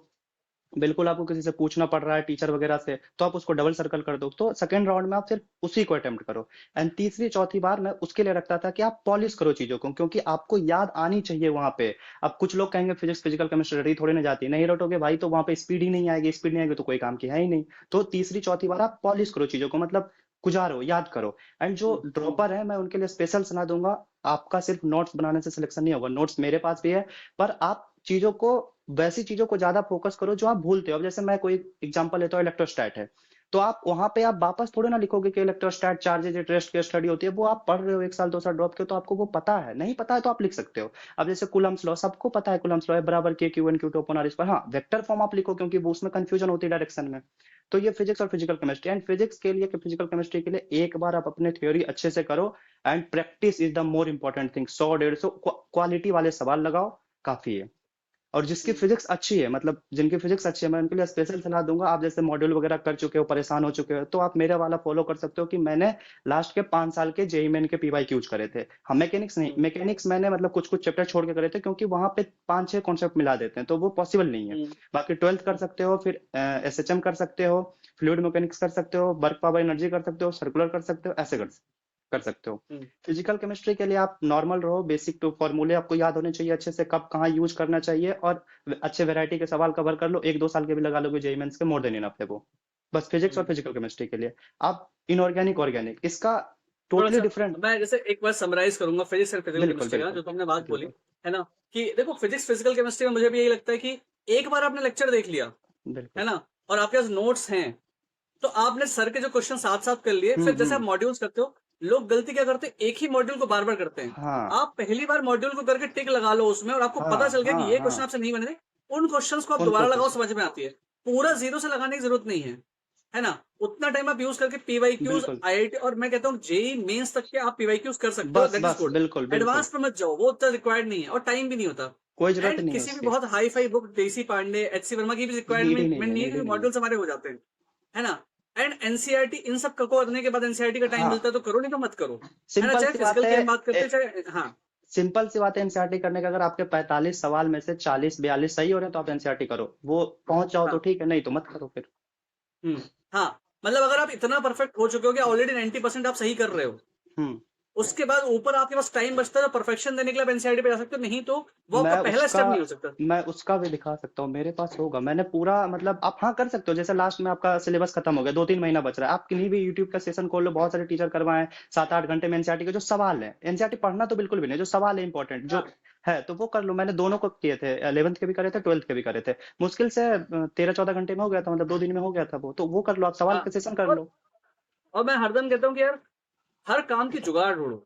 बिल्कुल आपको किसी से पूछना पड़ रहा है, टीचर वगैरह से, तो आप उसको डबल सर्कल कर दो। तो सेकंड राउंड में आप सिर्फ उसी को अटेम्प्ट करो। एंड तीसरी चौथी बार मैं उसके लिए रखता था कि आप पॉलिश करो चीजों को, क्योंकि आपको याद आनी चाहिए वहां पे। अब कुछ लोग कहेंगे फिजिक्स फिजिकल केमिस्ट्री रटी थोड़ी ना जाती, नहीं रटोगे भाई तो वहां पे स्पीड ही नहीं आएगी, स्पीड नहीं आएगी तो कोई काम की है ही नहीं। तो तीसरी चौथी बार आप पॉलिश करो चीजों को, मतलब गुजारो, याद करो। एंड जो ड्रॉपर है मैं उनके लिए स्पेशल सलाह दूंगा, आपका सिर्फ नोट्स बनाने से सिलेक्शन नहीं होगा। नोट्स मेरे पास भी है, पर आप चीजों को, वैसी चीजों को ज्यादा फोकस करो जो आप भूलते हो। अब जैसे मैं कोई एग्जांपल लेता हूँ, इलेक्ट्रोस्टैट है, तो आप वहां पे आप वापस थोड़े ना लिखोगे कि इलेक्ट्रोस्टैट चार्जेज एट रेस्ट की स्टडी होती है। वो आप पढ़ रहे हो 1 साल 2 साल ड्रॉप के, तो आपको वो पता है। नहीं पता है तो आप लिख सकते हो। अब जैसे कूलम्स लॉ सबको पता है, कूलम्स लॉ है बराबर के Q N Q two upon R square. हाँ, वेक्टर फॉर्म आप लिखो, क्योंकि वो उसमें कंफ्यूजन होती है डायरेक्शन में। तो ये फिजिक्स और फिजिकल केमिस्ट्री। एंड फिजिक्स के लिए, फिजिकल केमिस्ट्री के लिए एक बार आप अपने थ्योरी अच्छे से करो। And practice is the more important thing. 100 150 quality वाले सवाल लगाओ, काफी है। और जिसकी फिजिक्स अच्छी है, मतलब जिनकी फिजिक्स अच्छी है, मैं उनके लिए स्पेशल सलाह दूंगा। आप जैसे मॉड्यूल वगैरह कर चुके हो, परेशान हो चुके हो, तो आप मेरे वाला फॉलो कर सकते हो कि मैंने लास्ट के 5 साल के जेई मेन के पीवाई क्यूज करे थे। हम मैकेनिक्स नहीं, मैकेनिक्स मैंने मतलब कुछ कुछ चैप्टर छोड़ के करे थे, क्योंकि वहां पे 5 6 कॉन्सेप्ट मिला देते हैं, तो वो पॉसिबल नहीं है। बाकी 12th कर सकते हो, फिर एसएचएम कर सकते हो, फ्लूइड मैकेनिक्स कर सकते हो, वर्क पावर एनर्जी कर सकते हो, सर्कुलर कर सकते हो, ऐसे कर सकते हो। फिजिकल केमिस्ट्री के लिए आप नॉर्मल रहो, बेसिक टू फॉर्मूले आपको याद होने चाहिए अच्छे से, कब कहाँ यूज करना चाहिए, और अच्छे वैरायटी के सवाल कवर कर लो। 1 2 साल के भी लगा लोगे जेई मेंस के, मोर देन इनफ है वो। बस फिजिक्स और फिजिकल केमिस्ट्री के लिए। आप इनऑर्गेनिक ऑर्गेनिक इसका थोड़ा टोटली सा डिफरेंट। मैं जैसे एक बार समराइज करूंगा फिजिक्स एंड फिजिकल बिल्कुल केमिस्ट्री का, बिल्कुल जो तुमने बात बोली बिल्कुल है ना, कि देखो फिजिक्स फिजिकल केमिस्ट्री में मुझे भी यही लगता है कि एक बार आपने लेक्चर देख लिया बिल्कुल। है ना, और आपके पास नोट्स हैं, तो आपने सर के जो क्वेश्चन साथ साथ कर लिए, फिर जैसे आप हम्म। मॉड्यूल्स करते हो, लोग गलती क्या करते हैं, एक ही मॉड्यूल को बार बार करते हैं। हाँ आप पहली बार मॉड्यूल को करके टिक लगा लो उसमें, और आपको पता हाँ चल गया कि हाँ ये हाँ। क्वेश्चन आपसे नहीं बने थे, उन क्वेश्चंस को आप उनको दोबारा लगाओ, पूछो। समझ में आती है। पूरा जीरो से लगाने की जरूरत नहीं है ना? उतना टाइम आप यूज करके पीवाईक्यूज, बिल्कुल। आईआईटी, और मैं कहता हूँ जेई मेंस तक के आप पीवाईक्यूज कर सकते हो, बस दैट इज बस गुड। बिल्कुल बिल्कुल। एडवांस पे मत जाओ, वो उतना रिक्वायर्ड नहीं है और टाइम भी नहीं होता। कोई जरूरत एंड नहीं है किसी भी उसकी। बहुत हाई फाई बुक, देसी पांडे, एच सी वर्मा की भी नीड ही रिक्वायरमेंट नहीं है, नहीं है, नीड ही क्योंकि नहीं है। मॉड्यूल्स हमारे हो जाते हैं, है ना? एंड एनसीईआरटी इन सब को करने के बाद एनसीईआरटी का टाइम हाँ, मिलता है तो करो, नहीं तो मत करो, है ना? सिंपल चाहे सी बात फिजिकल है। की हम बात करते हैं, चाहे हाँ। सिंपल सी बात है एनसीईआरटी करने का, अगर आपके 45 सवाल में से 40 42 सही हो रहे हैं तो आप एनसीईआरटी करो। वो पहुंच जाओ तो हाँ, ठीक है, नहीं तो मत करो फिर। हम्म, हाँ, मतलब अगर आप इतना परफेक्ट हो चुके हो कि ऑलरेडी 90% आप सही कर रहे हो, हम्म। उसके बाद ऊपर आपके पास टाइम बचता है तो परफेक्शन देने के लिए आप एनसीईआरटी पे जा सकते हो, नहीं तो वो आपका मैं पहला उसका स्टेप नहीं हो सकता। मैं उसका भी दिखा सकता हूँ, मेरे पास होगा। मैंने पूरा मतलब आप हाँ कर सकते हो। जैसे लास्ट में आपका सिलेबस खत्म हो गया, 2 3 महीना बच रहा है, आप कहीं भी यूट्यूब का सेशन खोल लो, बहुत सारे टीचर करवाएं 7 8 घंटे में एनसीईआरटी के जो सवाल है। एनसीईआरटी पढ़ना तो बिल्कुल भी नहीं, जो सवाल है इंपॉर्टेंट जो हाँ, है, तो वो कर लो। मैंने दोनों को किए थे, 11th के भी करे थे, 12th के भी करे थे। मुश्किल से 13 14 घंटे में हो गया था, मतलब 2 दिन में हो गया था वो। तो वो कर लो, आप सवाल हाँ, के सेशन कर और लो। और मैं हरदम कहता हूँ कि यार हर काम की जुगाड़ ढूंढो।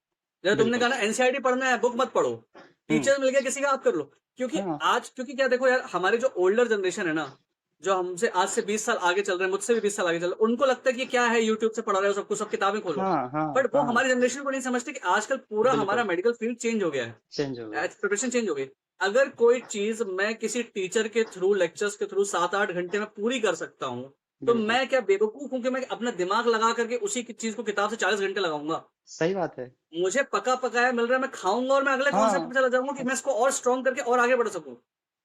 जैसे तुमने बिल्कुल। कहा ना एनसीईआरटी पढ़ना है, बुक मत पढ़ो, हम्म। टीचर मिल गया किसी का, आप कर लो। क्योंकि हाँ आज, क्योंकि क्या देखो यार, हमारे जो ओल्डर जनरेशन है ना, जो हमसे आज से 20 साल आगे चल रहे हैं, मुझसे भी 20 साल आगे चल रहे हैं, उनको लगता है कि क्या है, यूट्यूब से पढ़ा रहे हो सब कुछ, सब किताबें खोलो। हाँ हाँ बट वो हाँ। हमारी जनरेशन को नहीं समझते कि आजकल पूरा हमारा बिल्कुल। मेडिकल फील्ड चेंज हो गया है, चेंज हो गया। प्रिपरेशन चेंज हो गई। अगर कोई चीज मैं किसी टीचर के थ्रू, लेक्चर्स के थ्रू 7 8 घंटे में पूरी कर सकता हूँ, तो बिल्कुल। मैं क्या बेवकूफ हूं कि मैं अपना दिमाग लगा करके उसी की चीज को किताब से 40 घंटे लगाऊंगा? सही बात है। मुझे पका पकाया मिल रहा है, मैं खाऊंगा और मैं अगले कॉन्सेप्ट पे हाँ। चला जाऊंगा कि मैं इसको और स्ट्रॉन्ग करके और आगे बढ़ सकूं।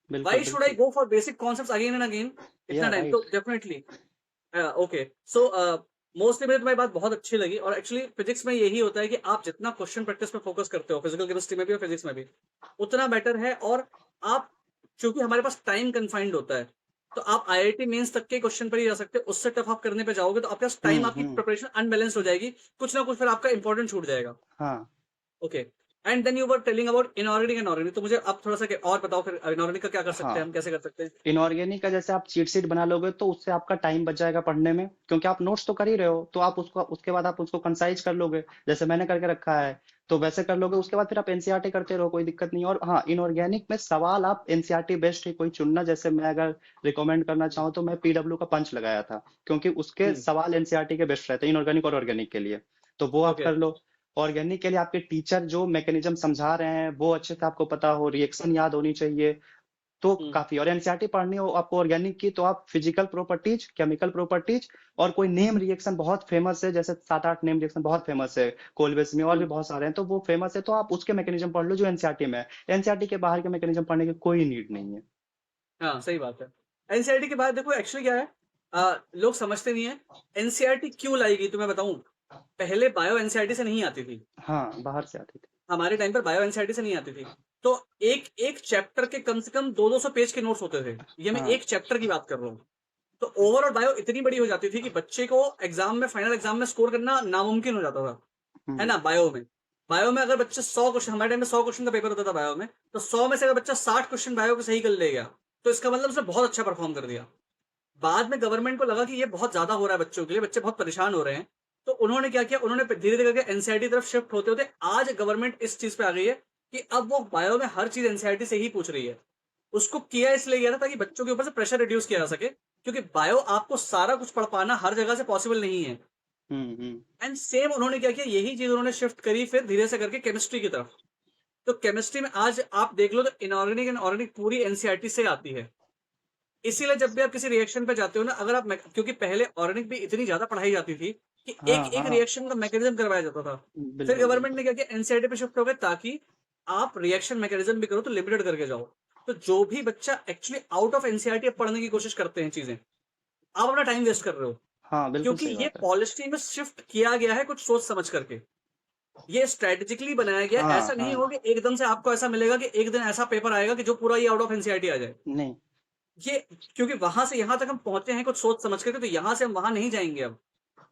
बिल्कुल वाई शुड आई बिल्कुल। Go for basic concept again and again इतना या टाइम? तो right. Definitely okay, so mostly मुझे तुम्हारी बात बहुत अच्छी लगी, और एक्चुअली फिजिक्स में यही होता है कि आप जितना क्वेश्चन प्रैक्टिस पे फोकस करते हो, फिजिकल केमिस्ट्री में भी और फिजिक्स में भी, उतना बेटर है। और आप, क्योंकि हमारे पास टाइम कन्फाइंड होता है, तो आप आईआईटी मेंस तक के क्वेश्चन पर ही जा सकते हो। उससे टफ आप करने पे जाओगे तो आपके पास टाइम, आपकी हम्म। प्रिपरेशन अनबैलेंस हो जाएगी, कुछ ना कुछ फिर आपका इंपॉर्टेंट छूट जाएगा। हाँ। Okay, and then you were telling about inorganic and organic, तो मुझे आप थोड़ा सा और बताओ फिर इनऑर्गेनिक का क्या कर सकते हैं, हाँ, हम कैसे कर सकते हैं? इनऑर्गेनिक का जैसे आप चीट शीट बना लोगे तो उससे आपका टाइम बच जाएगा पढ़ने में, क्योंकि आप नोट्स तो कर ही रहे हो, तो आप उसको उसके बाद आप उसको कंसाइज कर लोगे, जैसे मैंने करके रखा है, तो वैसे कर लोगे। उसके बाद फिर आप एनसीईआरटी करते रहो, कोई दिक्कत नहीं। और हाँ, इनऑर्गेनिक में सवाल आप एनसीईआरटी बेस्ड ही कोई चुनना। जैसे मैं अगर रिकमेंड करना चाहूँ तो मैं पीडब्ल्यू का पंच लगाया था, क्योंकि उसके हम्म। सवाल एनसीईआरटी के बेस्ट रहते हैं, इनऑर्गेनिक और ऑर्गेनिक के लिए, तो वो आप ओके। कर लो। ऑर्गेनिक के लिए आपके टीचर जो मैकेनिज्म समझा रहे हैं वो अच्छे से आपको पता हो, रिएक्शन याद होनी चाहिए, तो हम्म। काफी। और एनसीईआरटी पढ़नी हो आपको ऑर्गेनिक की, तो आप फिजिकल प्रॉपर्टीज, केमिकल प्रॉपर्टीज, और कोई नेम रिएक्शन बहुत फेमस है, जैसे 7-8 नेम रिएक्शन बहुत फेमस है कोलबेस में, और भी हम्म। बहुत सारे हैं, तो वो फेमस है, तो आप उसके मैकेनिज्म पढ़ लो जो एनसीईआरटी में है। एनसीईआरटी के बाहर के मैकेनिज्म पढ़ने की कोई नीड नहीं है। हाँ, सही बात है। एनसीईआरटी के बाद देखो एक्चुअली क्या है, लोग समझते नहीं है एनसीईआरटी क्यों लाई गई। तुम्हें बताऊं, पहले बायो एनसीईआरटी से नहीं आती थी। हाँ, बाहर से आती थी। हमारे टाइम पर बायो एनसीईआरटी से नहीं आती थी। तो एक एक चैप्टर के कम से कम 200-200 पेज के नोट्स होते थे। ये मैं हाँ। एक चैप्टर की बात कर रहा हूँ। तो ओवरऑल बायो इतनी बड़ी हो जाती थी कि बच्चे को एग्जाम में, फाइनल एग्जाम में स्कोर करना नामुमकिन हो जाता था, है हम्म। ना? बायो में अगर बच्चे 100 क्वेश्चन, हमारे टाइम में 100 क्वेश्चन का पेपर होता था बायो में, तो 100 में से अगर बच्चा 60 क्वेश्चन बायो को सही कर ले गया, तो इसका मतलब उसने बहुत अच्छा परफॉर्म कर दिया। बाद में गवर्नमेंट को लगा कि ये बहुत ज्यादा हो रहा है बच्चों के लिए, बच्चे बहुत परेशान हो रहे हैं, तो उन्होंने क्या किया, उन्होंने धीरे धीरे करके एनसीईआरटी तरफ शिफ्ट होते होते आज गवर्नमेंट इस चीज पे आ गई है कि अब वो बायो में हर चीज एनसीईआरटी से ही पूछ रही है। उसको किया इसलिए गया था ताकि बच्चों के ऊपर से प्रेशर रिड्यूस किया जा सके, क्योंकि बायो आपको सारा कुछ पढ़ पाना हर जगह से पॉसिबल नहीं है। हम्म। एंड सेम उन्होंने क्या किया, यही चीज उन्होंने शिफ्ट करी फिर धीरे से करके केमिस्ट्री की तरफ। तो केमिस्ट्री में आज आप देख लो तो इनऑर्गेनिक एंड ऑर्गेनिक पूरी एनसीईआरटी से आती है। इसीलिए जब भी आप किसी रिएक्शन पे जाते हो ना, अगर आप क्योंकि पहले ऑर्गेनिक भी इतनी ज्यादा पढ़ाई जाती थी कि हाँ एक एक हाँ, रिएक्शन का मैकेनिज्म करवाया जाता था। फिर बिल्कुल गवर्नमेंट बिल्कुल। ने क्या किया, एनसीईआरटी पे शिफ्ट हो गए ताकि आप रिएक्शन मैकेनिज्म भी करो तो लिमिटेड करके जाओ। तो जो भी बच्चा एक्चुअली आउट ऑफ एनसीईआरटी पढ़ने की कोशिश करते हैं चीजें, आप अपना टाइम वेस्ट कर रहे हो, हाँ, बिल्कुल क्योंकि सही ये बात है। पॉलिसी में शिफ्ट किया गया है कुछ सोच समझ करके। ये स्ट्रेटेजिकली बनाया गया है, हाँ ऐसा नहीं हाँ। होगा कि एकदम से आपको ऐसा मिलेगा कि एक दिन ऐसा पेपर आएगा कि जो पूरा ये आउट ऑफ एनसीईआरटी आ जाए। नहीं। ये, क्योंकि वहां से यहां तक हम पहुंचे हैं कुछ सोच समझ करके, तो यहां से हम वहां नहीं जाएंगे अब।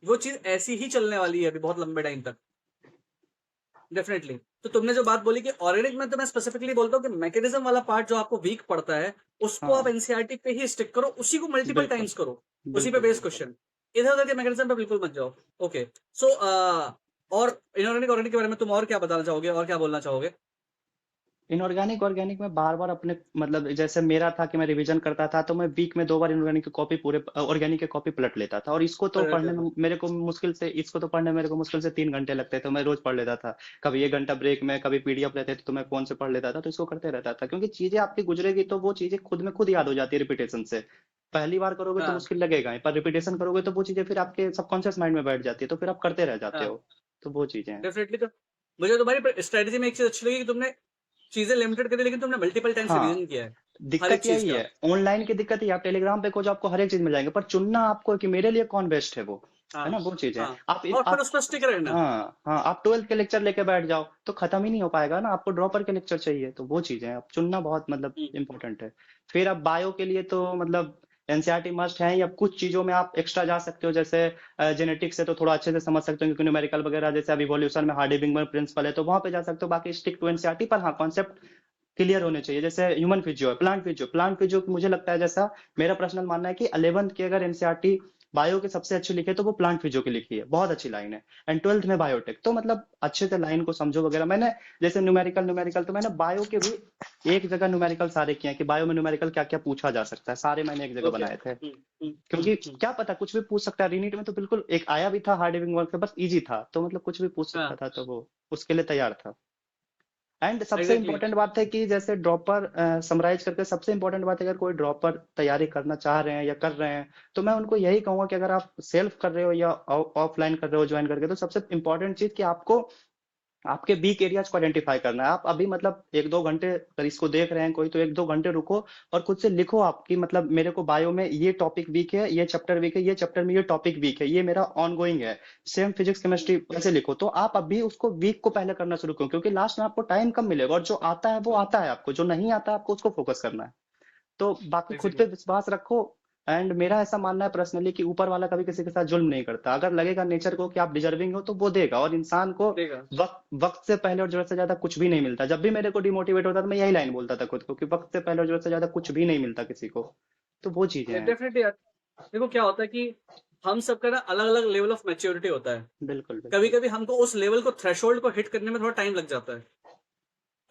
वो चीज ऐसी ही चलने वाली है अभी बहुत लंबे टाइम तक, डेफिनेटली। तो तुमने जो बात बोली कि ऑर्गेनिक में, तो मैं स्पेसिफिकली बोलता हूँ कि मैकेनिज्म वाला पार्ट जो आपको वीक पड़ता है, उसको आप हाँ, एनसीईआरटी पे ही स्टिक करो, उसी को मल्टीपल बिल्कुल टाइम्स करो, उसी पे बिल्कुल बेस बिल्कुल। क्वेश्चन। इधर उधर के मैकेनिज्म पे बिल्कुल मत जाओ। ओके, सो और इनऑर्गेनिक ऑर्गेनिक के बारे में तुम और क्या बताना चाहोगे, और क्या बोलना चाहोगे? इनऑर्गेनिक ऑर्गेनिक में बार बार अपने मतलब जैसे मेरा था कि मैं रिवीजन करता था, तो मैं वीक में 2 बार इनऑर्गेनिक की कॉपी, पूरे ऑर्गेनिक की कॉपी पलट लेता था। और इसको तो पढ़ने में मेरे को मुश्किल से, इसको तो पढ़ने में मेरे को मुश्किल से 3 घंटे लगते थे, तो मैं रोज पढ़ लेता था। कभी 1 घंटा ब्रेक में, कभी पीडीएफ रहते थे तो मैं फोन से पढ़ लेता था। तो इसको करते रहता था, क्योंकि चीजें आपकी गुजरेगी तो वो चीजें खुद में खुद याद हो जाती है रिपीटेशन से। पहली बार करोगे तो हाँ मुश्किल लगेगा ही, पर रिपीटेशन करोगे तो वो चीजें फिर आपके सबकॉन्शियस माइंड में बैठ जाती है, तो फिर आप करते रह जाते हाँ, हो। तो वो चीजें हैं। डेफिनेटली। तो मुझे तुम्हारी स्ट्रेटेजी में एक चीज अच्छी लगी कि तुमने चीजें लिमिटेड करी, लेकिन तुमने मल्टीपल टाइम्स हाँ, रिवीजन किया है हर दिक्कत एक चीज यही है, का। ऑनलाइन की दिक्कत ही, आप टेलीग्राम पे खोजो आपको हर एक चीज मिल जाएंगे, पर चुनना आपको कि मेरे लिए कौन बेस्ट है वो, है हाँ ना, वो चीज है। हाँ, आप और फिर आप उस पर स्टिक रहना। हाँ हाँ, आप 12th के लेक्चर लेके बैठ जाओ तो खत्म ही नहीं हो पाएगा ना, आपको ड्रॉपर के लेक्चर चाहिए, तो वो चीजें हैं, आप चुनना बहुत मतलब हम्म। इंपॉर्टेंट है। फिर अब बायो के लिए तो मतलब एनसीईआरटी मस्ट है, या कुछ चीजों में आप एक्स्ट्रा जा सकते हो, जैसे जेनेटिक्स से तो थोड़ा अच्छे से समझ सकते हो, क्योंकि न्यूमेरिकल वगैरह जैसे अब इवोल्यूशन में हार्डी-बिंगमर प्रिंसिपल है, तो वहां पे जा सकते हो। बाकी स्टिक टू एनसीईआरटी, पर हाँ, कॉन्सेप्ट क्लियर होने चाहिए। जैसे ह्यूमन फिजियो है, प्लांट फिजियो मुझे लगता है, जैसा मेरा पर्सनल मानना है कि 11th की अगर एनसीईआरटी बायो की सबसे अच्छी लिखी है तो वो प्लांट फिजियो की लिखी है, बहुत अच्छी लाइन है। एंड 12th में बायोटेक, तो मतलब अच्छे से लाइन को समझो वगैरह। मैंने जैसे न्यूमेरिकल न्यूमेरिकल तो मैंने बायो के भी एक जगह न्यूमेरिकल सारे किए हैं, कि बायो में न्यूमेरिकल क्या क्या पूछा जा सकता है, सारे मैंने एक जगह ओके। बनाए थे। क्योंकि हम्म। क्या पता कुछ भी पूछ सकता है, रीनीट में तो बिल्कुल एक आया भी था हार्ड वर्क से, बस इजी था, तो मतलब कुछ भी पूछ सकता हाँ, था, तो वो उसके लिए तैयार था। एंड सबसे एग्जैक्टली। इंपॉर्टेंट बात है कि जैसे ड्रॉपर, समराइज करके सबसे इंपॉर्टेंट बात है, अगर कोई ड्रॉपर तैयारी करना चाह रहे हैं या कर रहे हैं, तो मैं उनको यही कहूंगा कि अगर आप सेल्फ कर रहे हो या ऑफलाइन कर रहे हो ज्वाइन करके, तो सबसे इंपॉर्टेंट चीज कि आपको आपके वीक एरियाज को आइडेंटिफाई करना है। आप अभी मतलब 1-2 घंटे अगर इसको देख रहे हैं कोई, तो 1-2 घंटे रुको और खुद से लिखो आपकी मतलब मेरे को बायो में ये टॉपिक वीक है, ये चैप्टर वीक है, ये चैप्टर में ये टॉपिक वीक है, ये मेरा ऑनगोइंग है। सेम फिजिक्स केमिस्ट्री वैसे लिखो, तो आप अभी उसको वीक को पहले करना शुरू करो, क्योंकि लास्ट में आपको टाइम कम मिलेगा और जो आता है वो आता है, आपको जो नहीं आता है आपको उसको फोकस करना है। तो बाकी खुद पे एग्जैक्टली। विश्वास रखो। एंड मेरा ऐसा मानना है पर्सनली कि ऊपर वाला कभी किसी के साथ जुल्म नहीं करता। अगर लगेगा नेचर को कि आप डिजर्विंग हो तो वो देगा, और इंसान को देगा। वक्त वक्त से पहले और जरूरत से ज्यादा कुछ भी नहीं मिलता। जब भी मेरे को डिमोटिवेट होता था मैं यही लाइन बोलता था खुद को कि वक्त से पहले और जरूरत से ज्यादा कुछ भी नहीं मिलता किसी को। तो वो चीजें हैं। डेफिनेटली यार, देखो क्या होता है कि हम सबका ना अलग अलग लेवल ऑफ मैच्योरिटी होता है। बिल्कुल कभी बिल्कुल। कभी हमको उस लेवल को, थ्रेशोल्ड को हिट करने में थोड़ा टाइम लग जाता है।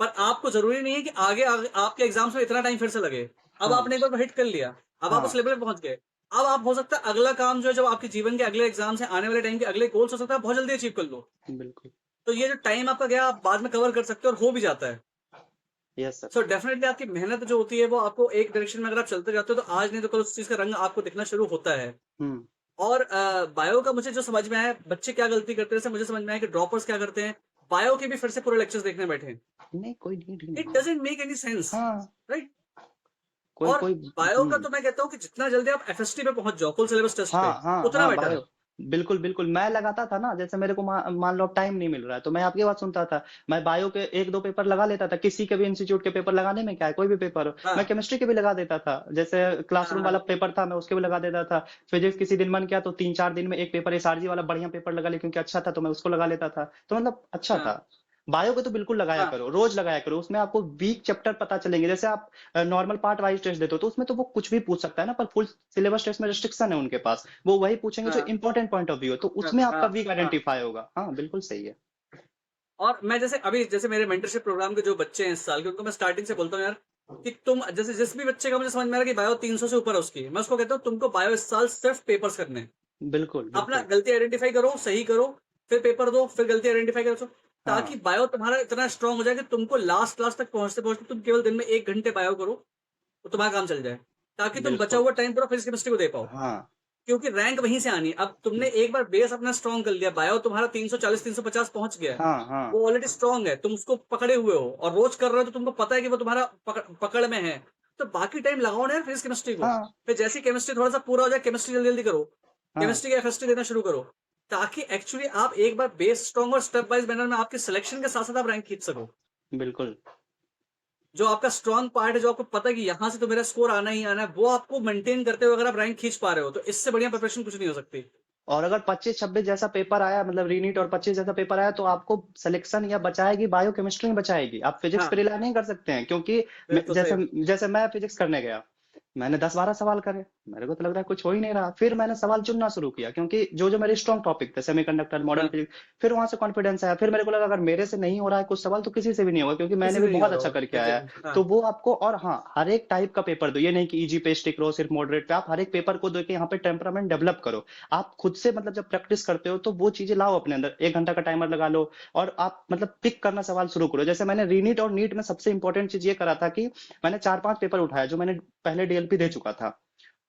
पर आपको जरूरी नहीं है कि आगे आपके एग्जाम्स में इतना टाइम फिर से लगे। अब हाँ आपने एक बार हिट कर लिया, अब आप उस हाँ लेवल पे पहुंच गए। अब आप हो सकता है अगला काम जो है, जब आपके जीवन के अगले एग्जाम्स हैं, आने वाले टाइम के अगले गोल्स, हो सकता है आप बहुत जल्दी अचीव कर लो। बिल्कुल। तो ये जो टाइम आपका गया, आप बाद में कवर कर सकते हो और हो भी जाता है। Yes sir. सो डेफिनेटली आपकी मेहनत जो होती है वो आपको एक डायरेक्शन में, अगर आप चलते जाते हो तो आज नहीं तो कल उस चीज का रंग आपको दिखना शुरू होता है। हम्म। और बायो का मुझे जो समझ में आया, बच्चे क्या गलती करते हैं, जैसे मुझे समझ में आया कि ड्रॉपर्स क्या करते हैं, बायो के भी फिर से पूरे लेक्चर्स देखने बैठे हैं। नहीं कोई नीड ही इट नहीं है। डजेंट मेक एनी सेंस, हाँ। राइट? कोई और कोई बायो का तो मैं कहता हूँ कि जितना जल्दी आप एफएसटी पे पहुंच जाओ, फुल सिलेबस टेस्ट पे, हाँ हाँ उतना हाँ बेटर बायो। है। बिल्कुल बिल्कुल, मैं लगाता था ना, जैसे मेरे को मान लो टाइम नहीं मिल रहा है तो मैं आपकी बात सुनता था। मैं बायो के 1-2 पेपर लगा लेता था, किसी के भी इंस्टीट्यूट के पेपर लगाने में क्या है, कोई भी पेपर हो। मैं हाँ केमिस्ट्री के भी लगा देता था, जैसे हाँ क्लासरूम वाला हाँ पेपर था मैं उसके भी लगा देता था। फिजिक्स किसी दिन मन किया तो 3-4 दिन में एक पेपर एसआरजी वाला बढ़िया पेपर लगा लिया, क्योंकि अच्छा था तो मैं उसको लगा लेता था, तो मतलब अच्छा हाँ था। बायो को तो बिल्कुल लगाया हाँ करो, रोज लगाया करो, उसमें आपको वीक चैप्टर पता चलेंगे। जैसे आप नॉर्मल पार्ट वाइज टेस्ट देते हो तो उसमें तो वो कुछ भी पूछ सकता है ना, पर फुल सिलेबस टेस्ट में रिस्ट्रिक्शन है उनके पास, वो वही पूछेंगे जो हाँ इंपॉर्टेंट पॉइंट ऑफ व्यू है, तो हाँ उसमें आपका हाँ वीक हाँ। आइडेंटिफाई होगा। हाँ बिल्कुल सही है। और मैं जैसे अभी, जैसे मेरे मेंटरशिप प्रोग्राम के जो बच्चे हैं इस साल के, उनको मैं स्टार्टिंग से बोलता हूँ यार कि तुम जैसे जिस भी बच्चे का मुझे समझ में आ रहा है कि बायो 300 से ऊपर है उसकी, मैं उसको कहता हूँ तुमको बायो इस साल सिर्फ पेपर्स करने हैं। बिल्कुल अपना बिल्कुल। गलती आइडेंटिफाई करो, सही करो, फिर पेपर दो, फिर गलती आइडेंटिफाई करो, ताकि हाँ बायो तुम्हारा इतना स्ट्रांग हो जाए कि तुमको लास्ट क्लास तक पहुंचते पहुंचते तुम केवल दिन में 1 घंटे बायो करो तो तुम्हारा काम चल जाए, ताकि तुम बचा बिल्कुल। हुआ टाइम पूरा फिजिक्स केमिस्ट्री को दे पाओ। हाँ क्योंकि रैंक वहीं से आनी है। अब तुमने एक बार बेस अपना स्ट्रांग कर लिया, बायो तुम्हारा 340 350 पहुंच गया है, हाँ हाँ वो ऑलरेडी स्ट्रांग है, तुम उसको पकड़े हुए हो और रोज कर रहे हो, तो तुमको पता है कि वो तुम्हारा पकड़ में है। तो बाकी टाइम लगाओ ना यार फिजिक्स केमिस्ट्री को। हाँ फिर जैसे केमिस्ट्री थोड़ा सा पूरा हो जाए, केमिस्ट्री जल्दी जल्दी करो, हाँ केमिस्ट्री का एफएसटी देना शुरू करो, ताकि एक्चुअली आप एक बार बेस स्ट्रांग और स्टेप वाइज मैनर में आपके सिलेक्शन के साथ साथ आप रैंक खींच सको। बिल्कुल। जो आपका स्ट्रांग पार्ट है, जो आपको पता है कि यहां से तो मेरा स्कोर आना ही आना है, वो आपको मेंटेन करते हुए अगर आप रैंक खींच पा रहे हो, तो इससे बढ़िया प्रिपरेशन कुछ नहीं हो सकती। और अगर 25-26 जैसा पेपर आया, मतलब रीनीट और 25 जैसा पेपर आया, तो आपको सिलेक्शन या बचाएगी बायो केमिस्ट्री में बचाएगी, आप फिजिक्स पे हाँ, रिलाई नहीं कर सकते हैं, क्योंकि बिल्कुल सही। जैसे जैसे मैं फिजिक्स करने गया, मैंने 10-12 सवाल करे, मेरे को तो लग रहा है कुछ हो ही नहीं रहा, फिर मैंने सवाल चुनना शुरू किया, क्योंकि जो जो मेरे स्ट्रॉन्ग टॉपिक थे, सेमीकंडक्टर, मॉडर्न हाँ, फिजिक्स, फिर वहां से कॉन्फिडेंस आया, फिर मेरे को लगा अगर मेरे से नहीं हो रहा है कुछ सवाल तो किसी से भी नहीं होगा, क्योंकि मैंने किसी भी से नहीं हो बहुत रहा अच्छा होगा। करके आया है। एग्जैक्टली, हाँ। तो वो आपको, और हाँ, हर एक टाइप का पेपर दो, ये नहीं कि इजी पे स्टिक रहो सिर्फ मॉडरेट पे, आप हर एक पेपर को दो के यहाँ पे टेम्परामेंट डेवलप करो। आप खुद से मतलब जब प्रैक्टिस करते हो तो वो चीजें लाओ अपने अंदर, 1 घंटा का टाइमर लगा लो और आप मतलब पिक करना सवाल शुरू करो। जैसे मैंने रीनीट और नीट में सबसे इंपॉर्टेंट चीज ये करा था कि मैंने 4-5 पेपर उठाया जो मैंने पहले डीएलपी दे चुका था,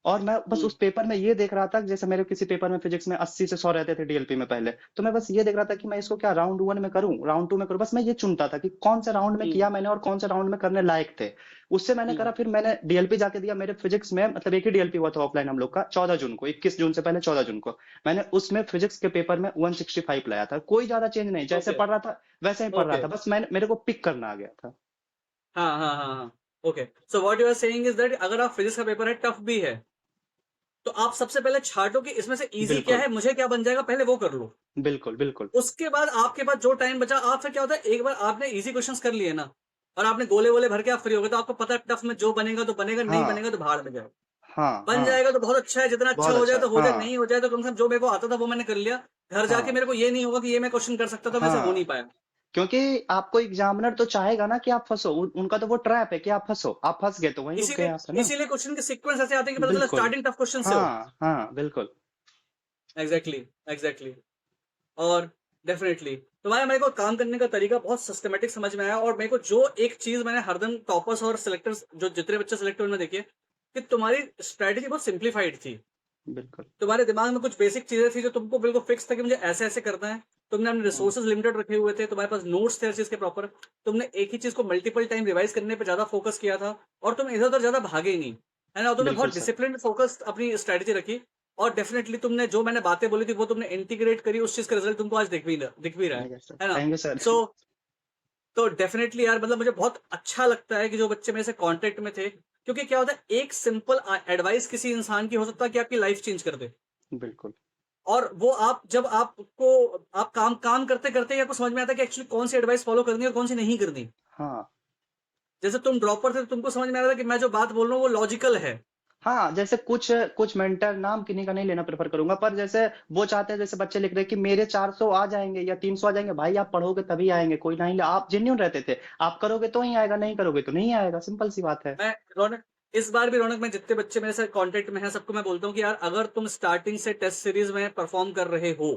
और मैं बस हम्म, उस पेपर में ये देख रहा था, जैसे मेरे किसी पेपर में फिजिक्स में 80 से 100 रहते थे डीएलपी में पहले, तो मैं बस ये देख रहा था कि मैं इसको क्या राउंड 1 में करूं, राउंड 2 में करूं, बस मैं ये चुनता था कि कौन से राउंड में हम्म, किया मैंने और कौन से राउंड में करने लायक थे। उससे मैंने करा, हम्म। फिर मैंने डीएलपी जाके दिया। मेरे फिजिक्स में मतलब एक ही डीएलपी हुआ था ऑफलाइन हम लोग का, 14 जून को, 21 जून से पहले 14 जून को मैंने उसमें फिजिक्स के पेपर में 165 लाया था। कोई ज्यादा चेंज नहीं, जैसे ओके, पढ़ रहा था वैसे ही पढ़ रहा ओके। था, बस मैंने मेरे को पिक करना आ गया था। हाँ हाँ हाँ हाँ। Okay, so what you are saying is that अगर आप फिजिक्स का पेपर है, टफ भी है, तो आप सबसे पहले छांटो कि इसमें से इजी क्या बिल्कुल है, मुझे क्या बन जाएगा, पहले वो कर लो। बिल्कुल बिल्कुल। उसके बाद आपके पास जो टाइम बचा, आप फिर क्या होता है, एक बार आपने इजी क्वेश्चंस कर लिए ना, और आपने गोले वोले भर के आप फ्री हो गए, तो आपको पता है टफ में जो बनेगा तो बनेगा, नहीं हाँ बनेगा तो भाड़ में जाए। हाँ बन हाँ। जाएगा तो बहुत अच्छा है, जितना अच्छा बहुत हो अच्छा जाए है। तो हो जाए, हाँ नहीं हो जाए तो कम से कम जो मेरे को आता था वो मैंने कर लिया। घर जाके हाँ मेरे को ये नहीं होगा कि ये मैं क्वेश्चन कर सकता था, मेरे से हो नहीं हाँ। पाया। क्योंकि आपको एग्जामिनर तो चाहेगा ना कि आप फंसो, उनका तो वो ट्रैप है कि आप फंसो, आप फंस गए तो वहीं रुक गए इसीलिए आप, है ना। इसीलिए क्वेश्चन के सीक्वेंस ऐसे आते हैं कि पता चला बिल्कुल। स्टार्टिंग टफ क्वेश्चन से हो। हाँ हाँ बिल्कुल। Exactly, exactly. और डेफिनेटली तुम्हारे, मेरे को काम करने का तरीका बहुत सिस्टमेटिक समझ में आया, और मेरे को जो एक चीज मैंने हरदम टॉपर्स और सिलेक्टर्स जो जितने बच्चे सिलेक्ट हुए उन्होंने देखी है, कि तुम्हारी स्ट्रेटेजी बहुत सिंप्लीफाइड थी। बिल्कुल। तुम्हारे दिमाग में कुछ बेसिक चीजें थी जो तुमको बिल्कुल फिक्स था कि मुझे ऐसे ऐसे करना है। तुमने अपने हाँ, रिसोर्सेज लिमिटेड रखे हुए थे, तुम्हारे पास नोट्स थे हर चीज के प्रॉपर। तुमने एक ही चीज को मल्टीपल टाइम रिवाइज करने पे ज्यादा फोकस किया था, और तुम इधर उधर ज्यादा भागे ही नहीं, है ना। तुमने बिल्कुल बहुत सर। डिसिप्लिन फोकस्ड अपनी स्ट्रेटेजी रखी, और डेफिनेटली तुमने जो मैंने बातें बोली थी वो तुमने इंटीग्रेट करी, उस चीज का रिजल्ट तुमको आज दिख भी रहा थैंक यू सर, है ना। Thank you sir. सो तो डेफिनेटली यार, मतलब मुझे बहुत अच्छा लगता है कि जो बच्चे मेरे से कांटेक्ट में थे, क्योंकि क्या होता है, एक सिंपल एडवाइस किसी इंसान की हो सकता है कि आपकी लाइफ चेंज कर दे। बिल्कुल। और वो आप जब आपको आप काम काम करते करते ही आपको समझ में आता है कि एक्चुअली कौन सी एडवाइस फॉलो करनी है और कौन सी नहीं करनी। हाँ। जैसे तुम ड्रॉपर थे तो तुमको समझ में आ रहा था कि मैं जो बात बोल रहा हूँ वो लॉजिकल है। हाँ, जैसे कुछ कुछ मेंटर, नाम किन्हीं का नहीं लेना प्रेफर करूंगा, पर जैसे वो चाहते हैं, जैसे बच्चे लिख रहे हैं कि मेरे 400 आ जाएंगे या 300 आ जाएंगे। भाई आप पढ़ोगे तभी आएंगे, कोई नहीं। आप जेन्युइन रहते थे, आप करोगे तो ही आएगा, नहीं करोगे तो नहीं आएगा, सिंपल सी बात है। मैं रौनक इस बार भी रौनक, मैं जितने बच्चे मेरे साथ कांटेक्ट में हैं सबको मैं बोलता हूँ कि यार, अगर तुम स्टार्टिंग से टेस्ट सीरीज में परफॉर्म कर रहे हो,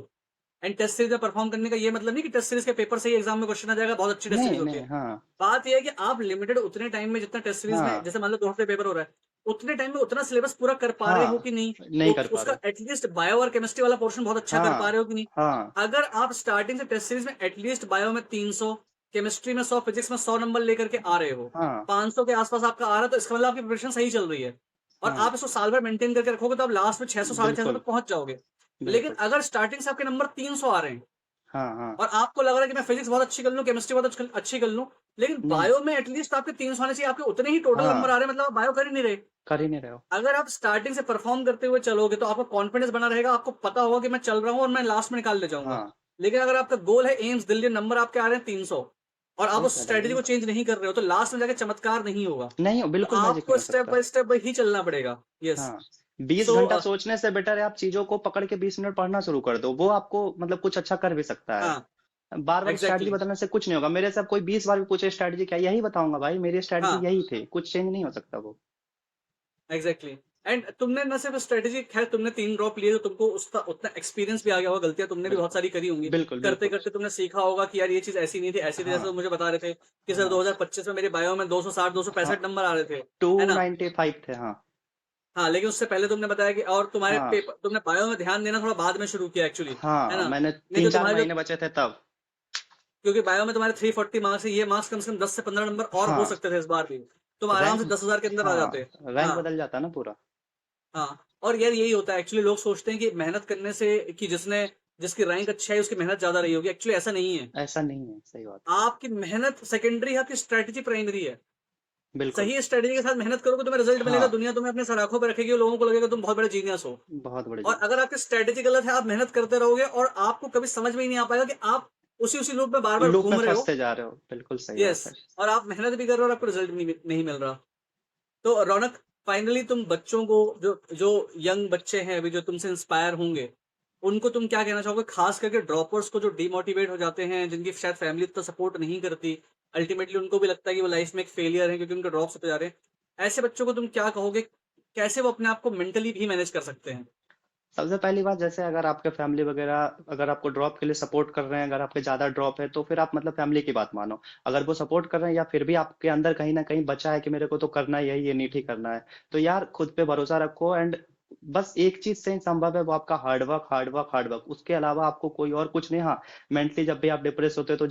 एंड टेस्ट सीरीज में परफॉर्म करने का ये मतलब नहीं कि टेस्ट सीरीज के पेपर से ही एग्जाम में क्वेश्चन आ जाएगा, बहुत अच्छी टेस्ट सीरीज नहीं होती नहीं, है। हाँ। बात यह है कि आप लिमिटेड उतने टाइम में जितना टेस्ट सीरीज में, हाँ। जैसे मान लो 2 हफ्ते पेपर हो रहा है, उतने टाइम में उतना सिलेबस पूरा कर पा रहे हो हाँ, कि नहीं। नहीं कर पा उसका रहे। एटलीस्ट बायो और केमिस्ट्री वाला पोर्शन बहुत अच्छा कर पा हाँ। रहे हो कि नहीं। हाँ। अगर आप स्टार्टिंग से टेस्ट सीरीज में एटलीस्ट बायो में 300, केमिस्ट्री में 100, फिजिक्स में 100 नंबर लेकर के आ रहे हो, हाँ। 500 के आसपास आपका आ रहा है, तो इसका मतलब आपकी प्रिपरेशन सही चल रही है। और हाँ। आप इसको साल भर मेंटेन करके रखोगे तो आप लास्ट में 600 650 बिल्कुल। तक पहुंच जाओगे। लेकिन बिल्कुल। अगर स्टार्टिंग से आपके नंबर 300 आ रहे हैं, हाँ। हाँ। और आपको लग रहा है कि मैं फिजिक्स बहुत अच्छी कर लूं, केमिस्ट्री बहुत अच्छी कर लूं, लेकिन नहीं। बायो में एटलीस्ट आपके 300 आने चाहिए, आपके उतने ही टोटल नंबर आ हाँ, रहे हैं, मतलब आप बायो कर ही नहीं रहे। कर ही नहीं रहे हो। अगर आप स्टार्टिंग से परफॉर्म करते हुए चलोगे तो आपका कॉन्फिडेंस बना रहेगा, आपको पता होगा कि मैं चल रहा हूँ और मैं लास्ट में निकाल ले जाऊंगा। हाँ। लेकिन अगर आपका गोल है, एम्स दिल्ली, नंबर आपके आ रहे हैं 300, और आप सही उस कह रहे हैं स्ट्रेटेजी भाई। को चेंज नहीं कर रहे हो, तो लास्ट में जाके चमत्कार नहीं होगा। नहीं, तो बिल्कुल मैजिक नहीं आपको हो सकता। स्टेप बाय ही चलना पड़ेगा। यस। हाँ, 20 सो घंटा सोचने से बेटर है आप चीजों को पकड़ के 20 मिनट पढ़ना शुरू कर दो, वो आपको मतलब कुछ अच्छा कर भी सकता है। हाँ, बार बार स्ट्रैटेजी एग्जैक्टली। बदलने से कुछ नहीं होगा। मेरे से अब कोई 20 बार भी पूछे स्ट्रैटेजी क्या, यही बताऊंगा भाई, मेरी स्ट्रैटेजी हाँ, यही थी, कुछ चेंज नहीं हो सकता वो। एग्जैक्टली। एंड तुमने न सिर्फ स्ट्रेटेजी, खैर तुमने 3 ड्रॉप लिए तो तुमको उसका उतना एक्सपीरियंस भी आ गया होगा, गलतियां तुमने भी बहुत बिल्कुल। सारी करी होंगी। बिल्कुल। करते बिल्कुल। करते तुमने सीखा होगा कि यार ये चीज ऐसी नहीं थी, ऐसी थी, जैसे हाँ। तुम मुझे बता रहे थे कि सर हाँ। 2025 में मेरे बायो में 260 हाँ। 265 नंबर आ रहे थे, है ना। 295 थे, हाँ। हाँ, लेकिन उससे पहले तुमने बताया कि, और तुम्हारे हाँ। पेपर, तुमने बायो में ध्यान देना थोड़ा बाद में शुरू किया एक्चुअली, है हाँ, ना। मैंने नहीं तीन तो चार तुम्हारे जो, महीने बचे थे तब। क्योंकि बायो में तुम्हारे 340 मार्क्स है, ये मार्क्स कम से कम 10 से 15 नंबर और हो हाँ। सकते थे इस बार भी। तुम आराम रैंक। से 10,000 के अंदर आ हाँ, जाते। रैंक हाँ। बदल जाता ना पूरा। हाँ, और यार यही होता है एक्चुअली, लोग सोचते हैं कि मेहनत करने से, कि जिसकी रैंक अच्छा है उसकी मेहनत ज्यादा रही होगी, एक्चुअली ऐसा नहीं है। ऐसा नहीं है, सही बात। आपकी मेहनत सेकेंडरी है, आपकी स्ट्रेटेजी प्राइमरी है। बिल्कुल। सही स्ट्रेटेजी के साथ मेहनत करोगे, तुम्हें रिजल्ट मिलेगा, हाँ, दुनिया तुम्हें अपने सर आंखों पर रखेगी और लोगों को लगेगा तुम बहुत बड़े जीनियस हो। बहुत बड़ी और चीज। अगर आपकी स्ट्रेटेजी गलत है, आप मेहनत करते रहोगे और आपको कभी समझ में ही नहीं आ पाएगा कि आप उसी उसी लूप में बार बार लूप में घूम रहे हो। फंसते जा रहे हो, बिल्कुल सही यस। बात है। और आप मेहनत भी कर रहे हो और आपको रिजल्ट नहीं मिल रहा। तो रौनक, फाइनली तुम बच्चों को, जो जो यंग बच्चे हैं अभी जो तुमसे इंस्पायर होंगे, उनको तुम क्या कहना चाहोगे, खास करके ड्रॉपर्स को जो डिमोटिवेट हो जाते हैं, जिनकी शायद फैमिली इतना सपोर्ट नहीं करती, अल्टीमेटली उनको भी लगता है कि वो लाइफ में एक फेलियर है क्योंकि उनके ड्रॉप्स होते जा रहे हैं, ऐसे बच्चों को तुम क्या कहोगे, कैसे वो अपने आप को मेंटली भी मैनेज कर सकते हैं। सबसे पहली बात, जैसे अगर आपके फैमिली वगैरह अगर आपको ड्रॉप के लिए सपोर्ट कर रहे हैं, अगर आपके ज्यादा ड्रॉप है, तो फिर आप मतलब फैमिली की बात मानो। अगर वो सपोर्ट कर रहे हैं या फिर भी आपके अंदर कहीं ना कहीं बचा है कि मेरे को तो करना ही है, ये नीट ही करना है, तो यार खुद पे भरोसा रखो। एंड बस एक चीज से ही संभव है, वो आपका हार्डवर्क, हार्डवर्क, हार्डवर्क, उसके अलावा आपको कोई और कुछ नहीं। हाँ, मेंटली जब भी आप डिप्रेस होते हो तो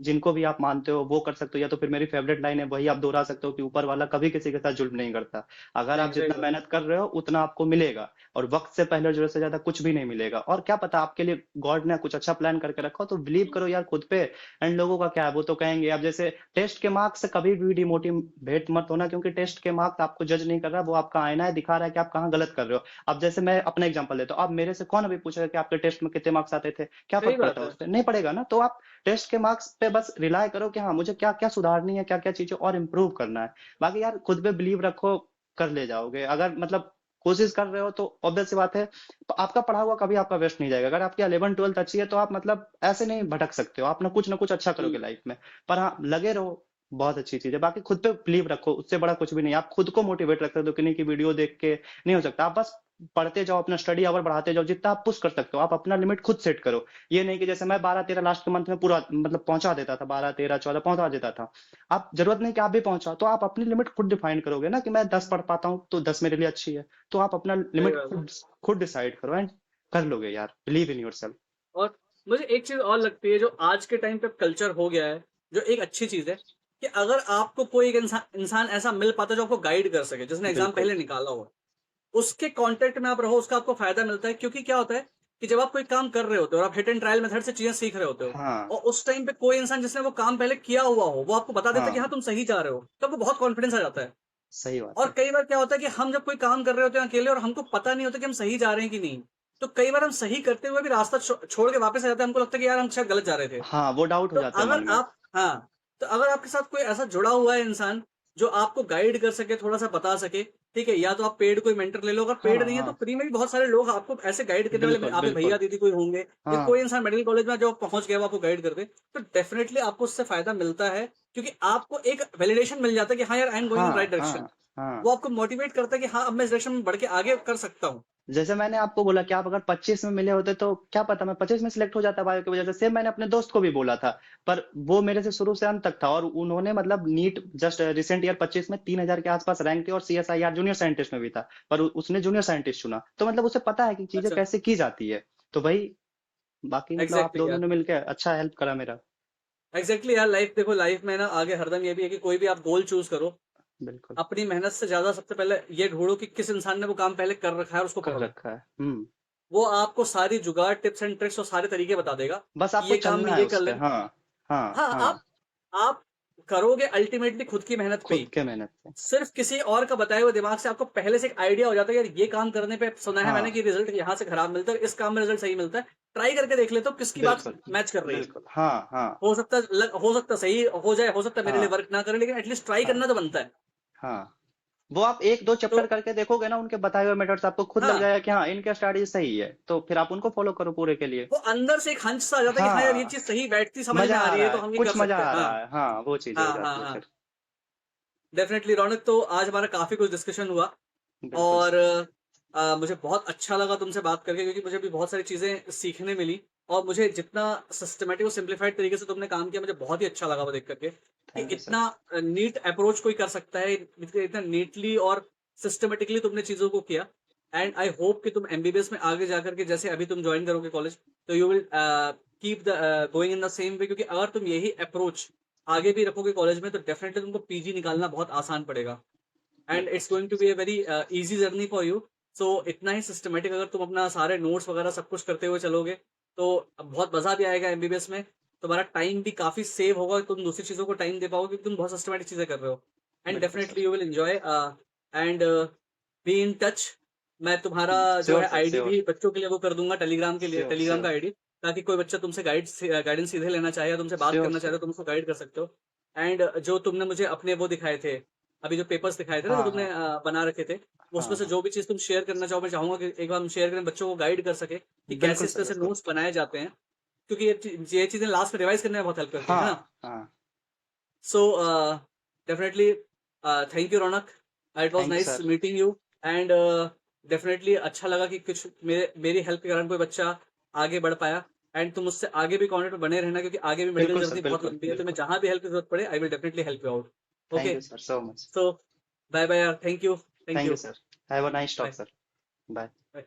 जिनको भी आप मानते हो वो कर सकते हो, या तो फिर मेरी फेवरेट लाइन है वही आप दोहरा सकते हो कि ऊपर वाला कभी किसी के साथ जुल्म नहीं करता। अगर आप नहीं, सही जितना बात। मेहनत कर रहे हो उतना आपको मिलेगा, और वक्त से पहले जरूरत से ज्यादा कुछ भी नहीं मिलेगा। और क्या पता आपके लिए गॉड ने कुछ अच्छा प्लान करके रखा हो, तो बिलीव करो यार खुद पे। एंड लोगों का क्या है, वो तो कहेंगे। अब जैसे टेस्ट के मार्क्स से कभी भी डिमोटिवेट मत होना, क्योंकि टेस्ट के मार्क्स आपको जज नहीं कर रहा, वो आपका आईना है, दिखा रहा है कि आप कहाँ गलत कर रहे हो। अब जैसे मैं अपना एग्जांपल देता हूँ, अब मेरे से कौन अभी पूछेगा कि आपके टेस्ट में कितने मार्क्स आते थे, क्या सही फर्क पड़ता बात है है। उससे, नहीं पड़ेगा ना। तो आप टेस्ट के मार्क्स पे बस रिलाय करो कि हाँ मुझे क्या क्या सुधारनी है, क्या क्या चीजें और इम्प्रूव करना है। बाकी यार खुद पे बिलीव रखो, कर ले जाओगे। अगर मतलब कोशिश कर रहे हो तो ऑब्वियस सी बात है, तो आपका पढ़ा हुआ कभी आपका वेस्ट नहीं जाएगा। अगर आपकी 11 12 अच्छी है तो आप मतलब ऐसे नहीं भटक सकते हो, आप ना कुछ अच्छा करोगे हम्म। लाइफ में। पर हाँ, लगे रहो, बहुत अच्छी चीज है। बाकी खुद पे बिलीव रखो, उससे बड़ा कुछ भी नहीं। आप खुद को मोटिवेट रख सकते हो, किन्हीं की वीडियो देख के नहीं हो सकता। आप बस पढ़ते जाओ, अपना स्टडी आवर बढ़ाते जाओ, जितना आप पुश कर सकते हो आप अपना लिमिट खुद सेट करो। ये नहीं कि जैसे मैं 12-13 लास्ट के मंथ में पूरा मतलब पहुंचा देता था, 12-13-14 पहुंचा देता था। आप जरूरत नहीं कि आप भी पहुंचाओ, तो आप अपनी लिमिट खुद डिफाइन करोगे ना कि मैं 10 पढ़ पाता हूँ तो 10 मेरे लिए अच्छी है। तो आप अपना सही लिमिट बात है। खुद खुद डिसाइड करो एंड कर लोगे यार, बिलीव इन योरसेल्फ। और मुझे एक चीज और लगती है जो आज के टाइम पे कल्चर हो गया है, जो एक अच्छी चीज है, कि अगर आपको कोई एक इंसान इंसान ऐसा मिल पाता है जो आपको गाइड कर सके, जिसने एग्जाम बिल्कुल। पहले निकाला हो, उसके कांटेक्ट में आप रहो, उसका आपको फायदा मिलता है। क्योंकि क्या होता है कि जब आप कोई काम कर रहे होते हो और आप हिट एंड ट्रायल मेथड से चीजें सीख रहे होते हो, हाँ और उस टाइम पे कोई इंसान जिसने वो काम पहले किया हुआ हो वो आपको बता देता है कि हाँ हाँ, तुम सही जा रहे हो, तो आपको बहुत कॉन्फिडेंस आ जाता है। सही बात और है। कई बार क्या होता है कि हम जब कोई काम कर रहे होते हैं अकेले और हमको पता नहीं होता कि हम सही जा रहे हैं कि नहीं, तो कई बार हम सही करते हुए भी रास्ता छोड़ के वापस आ जाते हैं, हमको लगता है कि यार हम शायद गलत जा रहे थे। हाँ, वो डाउट हो तो जाते हैं अगर मन में। आप हाँ, तो अगर आपके साथ कोई ऐसा जुड़ा हुआ है इंसान जो आपको गाइड कर सके, थोड़ा-सा बता सके, ठीक है? या तो आप पेड कोई मेंटर ले लो, अगर हाँ पेड नहीं है तो हाँ, फ्री में भी बहुत सारे लोग आपको ऐसे गाइड करने वाले बिल्कुल आपके बिल्कुल। भैया-दीदी कोई होंगे, या हाँ कोई इंसान मेडिकल कॉलेज में जो पहुँच गया वो आपको गाइड कर दे, तो डेफिनिटली आपको उससे फ़ायदा मिलता है, क्योंकि आपको एक वैलिडेशन मिल जाता है कि हाँ यार, I am going in right हाँ डायरेक्शन। हाँ हाँ। वो आपको मोटिवेट करता है कि हाँ, अब मैं इस डायरेक्शन में बढ़ के आगे कर सकता हूँ। जैसे मैंने आपको बोला कि आप अगर 25 में मिले होते तो क्या पता मैं 25 में सिलेक्ट हो जाता बायो की वजह से। सेम मैंने अपने दोस्त को भी बोला था, पर वो मेरे से शुरू से अंत तक था, और उन्होंने मतलब नीट जस्ट रिसेंट ईयर 25 में 3000 के आसपास रैंक थी, और सीएसआईआर जूनियर साइंटिस्ट में भी था, पर उसने जूनियर साइंटिस्ट चुना, तो मतलब उसे पता है कि चीजें अच्छा, कैसे की जाती है। तो भाई बाकी मतलब आप एग्ज़ैक्टली दोनों यार। ने मिलकर अच्छा हेल्प करा मेरा। एग्ज़ैक्टली यार, लाइफ़ देखो, लाइफ़ में ना आगे हरदम ये भी है कि कोई भी आप गोल चूज़ करो, बिल्कुल। अपनी मेहनत से ज़्यादा सबसे पहले ये ढूँढो कि किस इंसान ने वो काम पहले कर रखा है और उसको कर पकड़ो। रखा है। वो आपको सारी जुगाड़, टिप्स एंड ट्रिक्स और सारे तरीके बता देगा बस कि आपको ये काम में चलना है ये उस कर पे। लें। हाँ हाँ हाँ, हाँ। आप करोगे अल्टीमेटली खुद की मेहनत पे खुद ही। के मेहनत पे। सिर्फ़ किसी और का बताए हुए दिमाग से आपको पहले से एक आइडिया हो जाता है, यार ये काम करने पे सुना है मैंने हाँ, कि रिज़ल्ट यहाँ से खराब मिलता है, इस काम में रिज़ल्ट सही मिलता है। ट्राई करके देख लेता हूँ किसकी बात बिल्कुल मैच कर रही है। बिल्कुल। हाँ हाँ हो सकता है सही हो जाए, हो सकता है मेरे लिए हाँ वर्क ना करे, लेकिन एटलीस्ट ट्राई हाँ करना तो बनता है। हाँ। वो आप 1-2 तो चैप्टर करके देखोगे ना, उनके बताए हुए मेथड्स, आपको खुद लग हाँ, जाएगा कि हाँ इनका स्ट्रैटेजी सही है, तो फिर आप उनको फॉलो करो पूरे के लिए। वो अंदर से एक हंच सा आ जाता है कि हाँ यार, ये हाँ, चीज़ सही बैठती समझ में मजा आ आ रही है, रहा तो है, हम ये कर कुछ मजा सकते हैं। आ हाँ, रहा है, हाँ वो चीजें हो हाँ, हाँ, जाती है हाँ। फिर। डेफ़िनिटली रौनक, तो आज हमारा काफ़ी कुछ डिस्कशन हुआ, बिल्कुल और सर। मुझे बहुत अच्छा लगा तुमसे बात करके, क्योंकि मुझे भी बहुत सारी चीज़ें सीखने मिली, और मुझे जितना सिस्टमैटिक और सिम्प्लिफाइड तरीके से तुमने काम किया, मुझे बहुत ही अच्छा लगा वो देख कर के, कि थैंक यू सर। इतना नीट अप्रोच कोई कर सकता है, इतना नीटली और सिस्टमैटिकली तुमने चीज़ों को किया। एंड आई होप कि तुम एमबीबीएस में आगे जाकर के, जैसे अभी तुम जॉइन करोगे कॉलेज, तो you will keep the going in the same way, क्योंकि अगर तुम यही अप्रोच आगे भी रखोगे कॉलेज में, तो डेफिनेटली तुमको पीजी निकालना बहुत आसान पड़ेगा, एंड बिल्कुल it's going to be a very easy journey for you. So इतना ही सिस्टमेटिक अगर तुम अपना सारे नोट्स वगैरह सब कुछ करते हुए चलोगे, तो बहुत मजा भी आएगा एमबीबीएस में। तुम्हारा टाइम भी काफी सेव होगा, तुम दूसरी चीजों को टाइम दे पाओगे, क्योंकि तुम बहुत सिस्टमेटिक चीजें कर रहे हो। एंड बिल्कुल definitely sir. You will enjoy and be in touch. मैं तुम्हारा जो श्योर है सर, आईडी श्योर। भी बच्चों के लिए वो कर दूंगा, टेलीग्राम के लिए, श्योर टेलीग्राम का श्योर। आईडी, ताकि कोई बच्चा तुमसे गाइडेंस सीधे लेना चाहे या तुमसे बात श्योर करना चाहे तो श्योर। तुम उसको गाइड कर सकते हो। एंड जो तुमने मुझे अपने वो दिखाए थे, अभी जो पेपर्स दिखाए थे ना, जो हाँ तुमने हाँ बना रखे थे, उसमें हाँ से हाँ। जो भी चीज़ तुम शेयर करना चाहो, मैं चाहूँगा कि एक बार हम शेयर करें, बच्चों को गाइड कर सकें कि कैसे बिल्कुल इस सर, तरह से बिल्कुल। नोट्स बनाए जाते हैं। क्योंकि ये चीज़ें लास्ट में रिवाइज़ करने में बहुत हेल्प करती हैं, है ना? हाँ हाँ। So definitely thank you Raunak, it was thank you nice sir. Meeting you. And definitely अच्छा लगा कि कुछ मेरी हेल्प के कारण कोई बच्चा आगे बढ़ पाया। एंड तुम मुझसे आगे भी कॉन्टैक्ट में बने रहना, क्योंकि आगे भी मेडिकल बिल्कुल सर, जर्नी बहुत बिल्कुल लंबी है, तो मैं बिल्कुल। जहाँ भी हेल्प की ज़रूरत पड़े, I will definitely help you out. Thank okay? You sir so much. So bye bye यार, thank you, thank thank you you, sir. Have a nice talk bye sir. Bye. Bye.